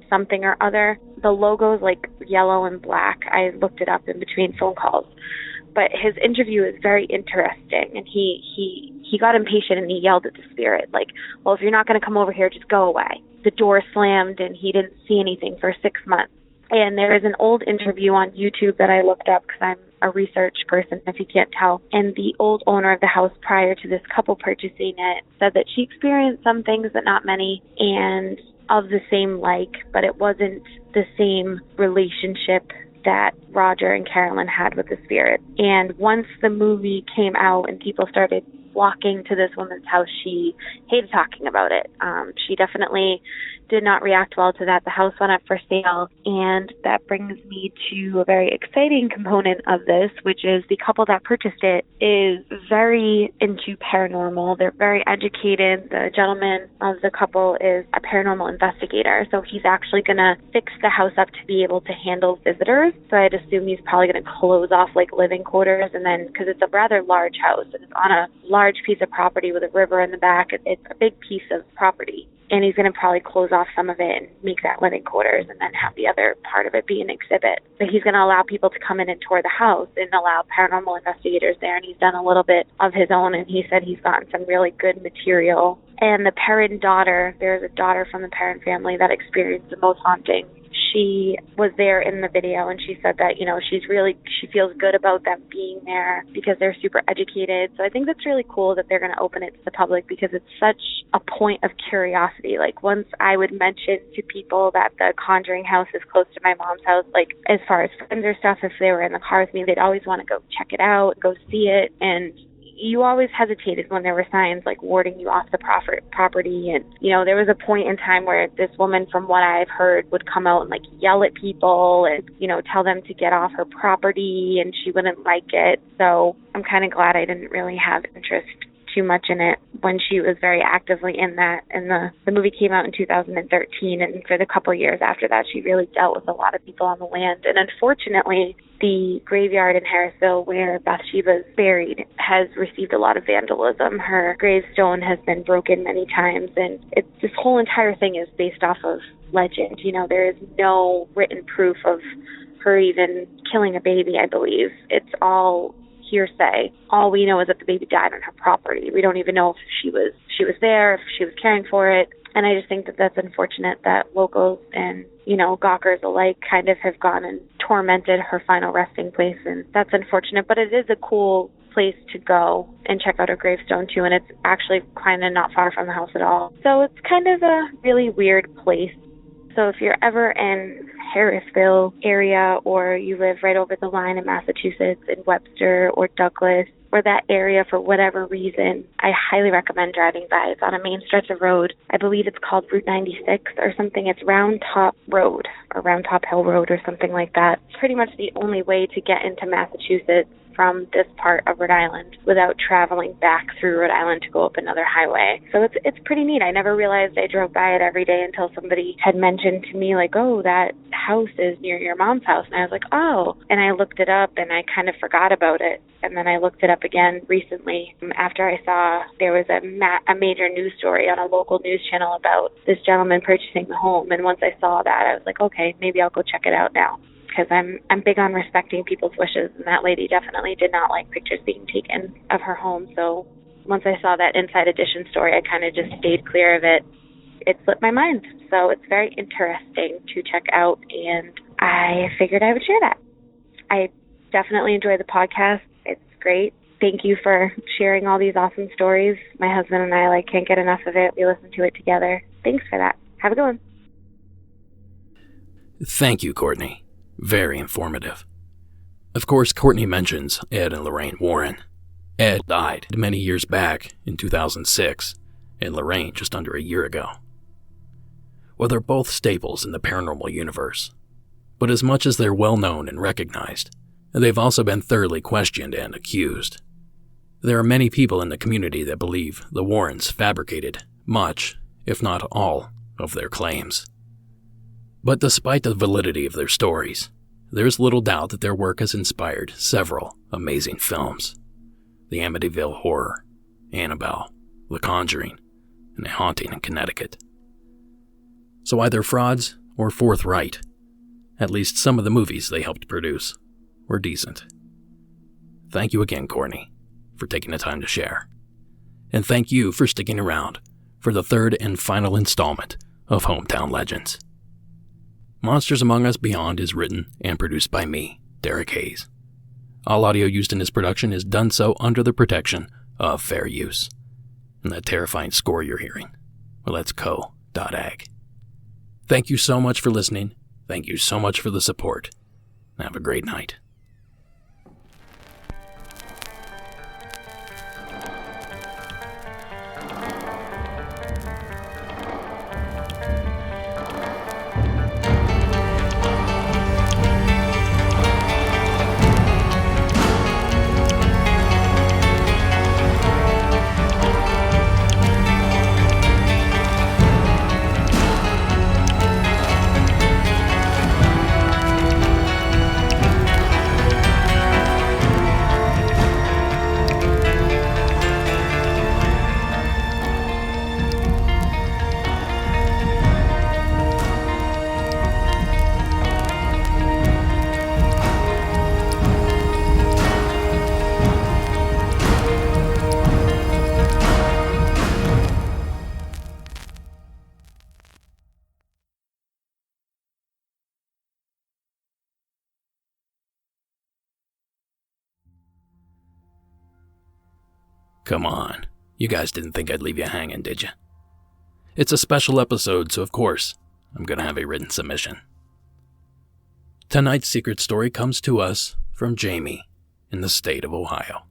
something or other. The logo's like yellow and black. I looked it up in between phone calls. But his interview is very interesting, and he got impatient and he yelled at the spirit, like, well, if you're not going to come over here, just go away. The door slammed and he didn't see anything for 6 months. And there is an old interview on YouTube that I looked up because I'm a research person, if you can't tell. And the old owner of the house prior to this couple purchasing it said that she experienced some things, but not many, and of the same like, but it wasn't the same relationship that Roger and Carolyn had with the spirit. And once the movie came out and people started walking to this woman's house, she hated talking about it. She definitely did not react well to that. The house went up for sale, and that brings me to a very exciting component of this, which is the couple that purchased it is very into paranormal. They're very educated. The gentleman of the couple is a paranormal investigator, so he's actually going to fix the house up to be able to handle visitors. So I'd assume he's probably going to close off like living quarters, and then, because it's a rather large house and it's on a large piece of property with a river in the back, it's a big piece of property. And he's going to probably close off some of it and make that living quarters, and then have the other part of it be an exhibit. But he's going to allow people to come in and tour the house and allow paranormal investigators there. And he's done a little bit of his own, and he said he's gotten some really good material. And the Perrin daughter, there's a daughter from the Perrin family that experienced the most haunting. She was there in the video, and she said that, you know, she feels good about them being there because they're super educated. So I think that's really cool that they're going to open it to the public, because it's such a point of curiosity. Like, once I would mention to people that the Conjuring house is close to my mom's house, like, as far as friends or stuff, if they were in the car with me, they'd always want to go check it out, go see it. And you always hesitated when there were signs like warding you off the property. And, you know, there was a point in time where this woman, from what I've heard, would come out and like yell at people and, you know, tell them to get off her property, and she wouldn't like it. So I'm kind of glad I didn't really have interest too much in it when she was very actively in that. And the movie came out in 2013, and for the couple years after that, she really dealt with a lot of people on the land. And unfortunately, the graveyard in Harrisville where Bathsheba's buried has received a lot of vandalism. Her gravestone has been broken many times, and this whole entire thing is based off of legend. You know, there is no written proof of her even killing a baby, I believe. It's all hearsay. All we know is that the baby died on her property. We don't even know if she was there, if she was caring for it. And I just think that that's unfortunate that locals and, gawkers alike kind of have gone and tormented her final resting place. And that's unfortunate, but it is a cool place to go and check out her gravestone too. And it's actually kind of not far from the house at all. So it's kind of a really weird place. So if you're ever in Harrisville area, or you live right over the line in Massachusetts, in Webster or Douglas, or that area for whatever reason, I highly recommend driving by. It's on a main stretch of road. I believe it's called Route 96 or something. It's Round Top Road or Round Top Hill Road or something like that. It's pretty much the only way to get into Massachusetts from this part of Rhode Island without traveling back through Rhode Island to go up another highway. So it's pretty neat. I never realized I drove by it every day until somebody had mentioned to me, like, oh, that house is near your mom's house. And I was like, oh. And I looked it up and I kind of forgot about it. And then I looked it up again recently after I saw there was a major news story on a local news channel about this gentleman purchasing the home. And once I saw that, I was like, okay, maybe I'll go check it out now. Because I'm big on respecting people's wishes, and that lady definitely did not like pictures being taken of her home. So once I saw that Inside Edition story, I kind of just stayed clear of it. It slipped my mind. So it's very interesting to check out, and I figured I would share that. I definitely enjoy the podcast. It's great. Thank you for sharing all these awesome stories. My husband and I can't get enough of it. We listen to it together. Thanks for that. Have a good one. Thank you, Courtney. Very informative. Of course, Courtney mentions Ed and Lorraine Warren. Ed died many years back in 2006, and Lorraine just under a year ago. Well, they're both staples in the paranormal universe, but as much as they're well known and recognized, they've also been thoroughly questioned and accused. There are many people in the community that believe the Warrens fabricated much, if not all, of their claims. But despite the validity of their stories, there's little doubt that their work has inspired several amazing films. The Amityville Horror, Annabelle, The Conjuring, and A Haunting in Connecticut. So either frauds or forthright, at least some of the movies they helped produce were decent. Thank you again, Courtney, for taking the time to share. And thank you for sticking around for the third and final installment of Hometown Legends. Monsters Among Us Beyond is written and produced by me, Derek Hayes. All audio used in this production is done so under the protection of fair use. And that terrifying score you're hearing, well, that's co.ag. Thank you so much for listening. Thank you so much for the support. Have a great night. Come on, you guys didn't think I'd leave you hanging, did you? It's a special episode, so of course, I'm gonna have a written submission. Tonight's secret story comes to us from Jamie in the state of Ohio.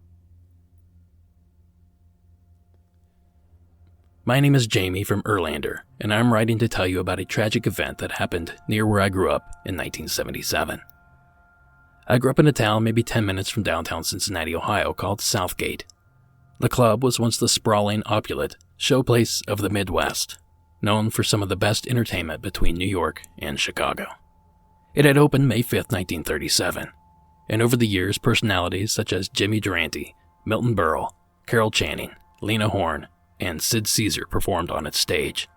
My name is Jamie from Erlander, and I'm writing to tell you about a tragic event that happened near where I grew up in 1977. I grew up in a town maybe 10 minutes from downtown Cincinnati, Ohio called Southgate. The club was once the sprawling, opulent showplace of the Midwest, known for some of the best entertainment between New York and Chicago. It had opened May 5, 1937, and over the years, personalities such as Jimmy Durante, Milton Berle, Carol Channing, Lena Horne, and Sid Caesar performed on its stage.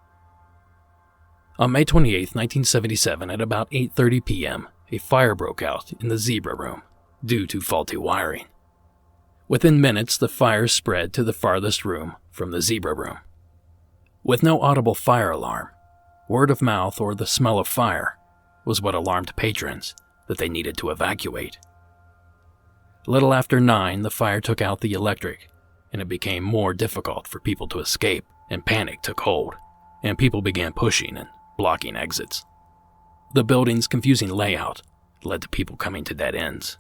On May 28, 1977, at about 8:30 p.m., a fire broke out in the Zebra Room due to faulty wiring. Within minutes, the fire spread to the farthest room from the Zebra Room. With no audible fire alarm, word of mouth or the smell of fire was what alarmed patrons that they needed to evacuate. Little after 9, the fire took out the electric, and it became more difficult for people to escape, and panic took hold, and people began pushing and blocking exits. The building's confusing layout led to people coming to dead ends.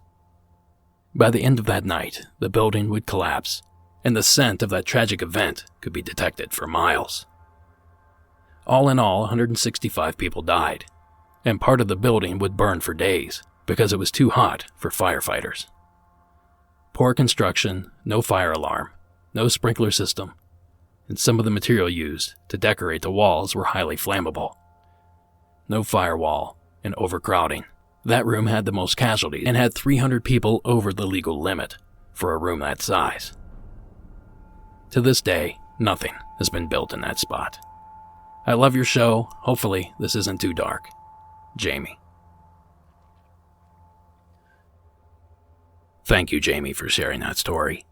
By the end of that night, the building would collapse, and the scent of that tragic event could be detected for miles. All in all, 165 people died, and part of the building would burn for days because it was too hot for firefighters. Poor construction, no fire alarm, no sprinkler system, and some of the material used to decorate the walls were highly flammable. No firewall and overcrowding. That room had the most casualties and had 300 people over the legal limit for a room that size. To this day, nothing has been built in that spot. I love your show. Hopefully, this isn't too dark. Jamie. Thank you, Jamie, for sharing that story.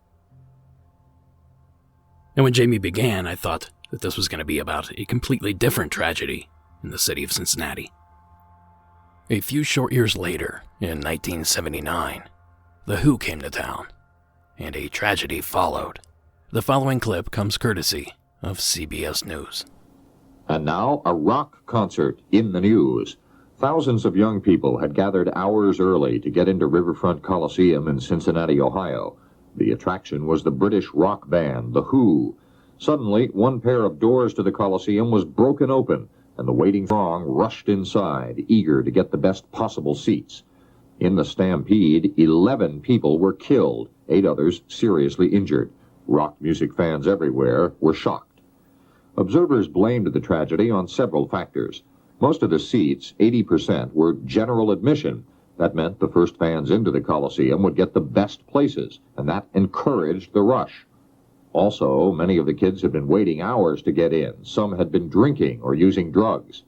And when Jamie began, I thought that this was going to be about a completely different tragedy in the city of Cincinnati. A few short years later, in 1979, The Who came to town, and a tragedy followed. The following clip comes courtesy of CBS News. And now, a rock concert in the news. Thousands of young people had gathered hours early to get into Riverfront Coliseum in Cincinnati, Ohio. The attraction was the British rock band, The Who. Suddenly, one pair of doors to the Coliseum was broken open, and the waiting throng rushed inside, eager to get the best possible seats. In the stampede, 11 people were killed, 8 others seriously injured. Rock music fans everywhere were shocked. Observers blamed the tragedy on several factors. Most of the seats, 80%, were general admission. That meant the first fans into the Coliseum would get the best places, and that encouraged the rush. Also, many of the kids had been waiting hours to get in. Some had been drinking or using drugs.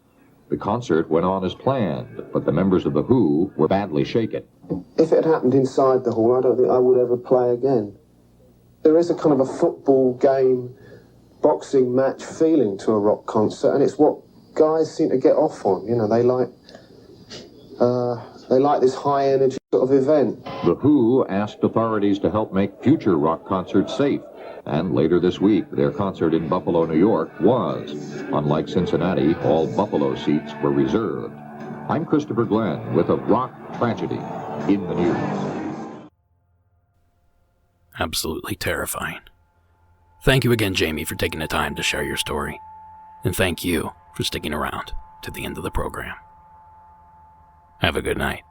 The concert went on as planned, but the members of The Who were badly shaken. If it had happened inside the hall, I don't think I would ever play again. There is a kind of a football game, boxing match feeling to a rock concert, and it's what guys seem to get off on. You know, they like this high energy sort of event. The Who asked authorities to help make future rock concerts safe. And later this week, their concert in Buffalo, New York was. Unlike Cincinnati, all Buffalo seats were reserved. I'm Christopher Glenn with a rock tragedy in the news. Absolutely terrifying. Thank you again, Jamie, for taking the time to share your story. And thank you for sticking around to the end of the program. Have a good night.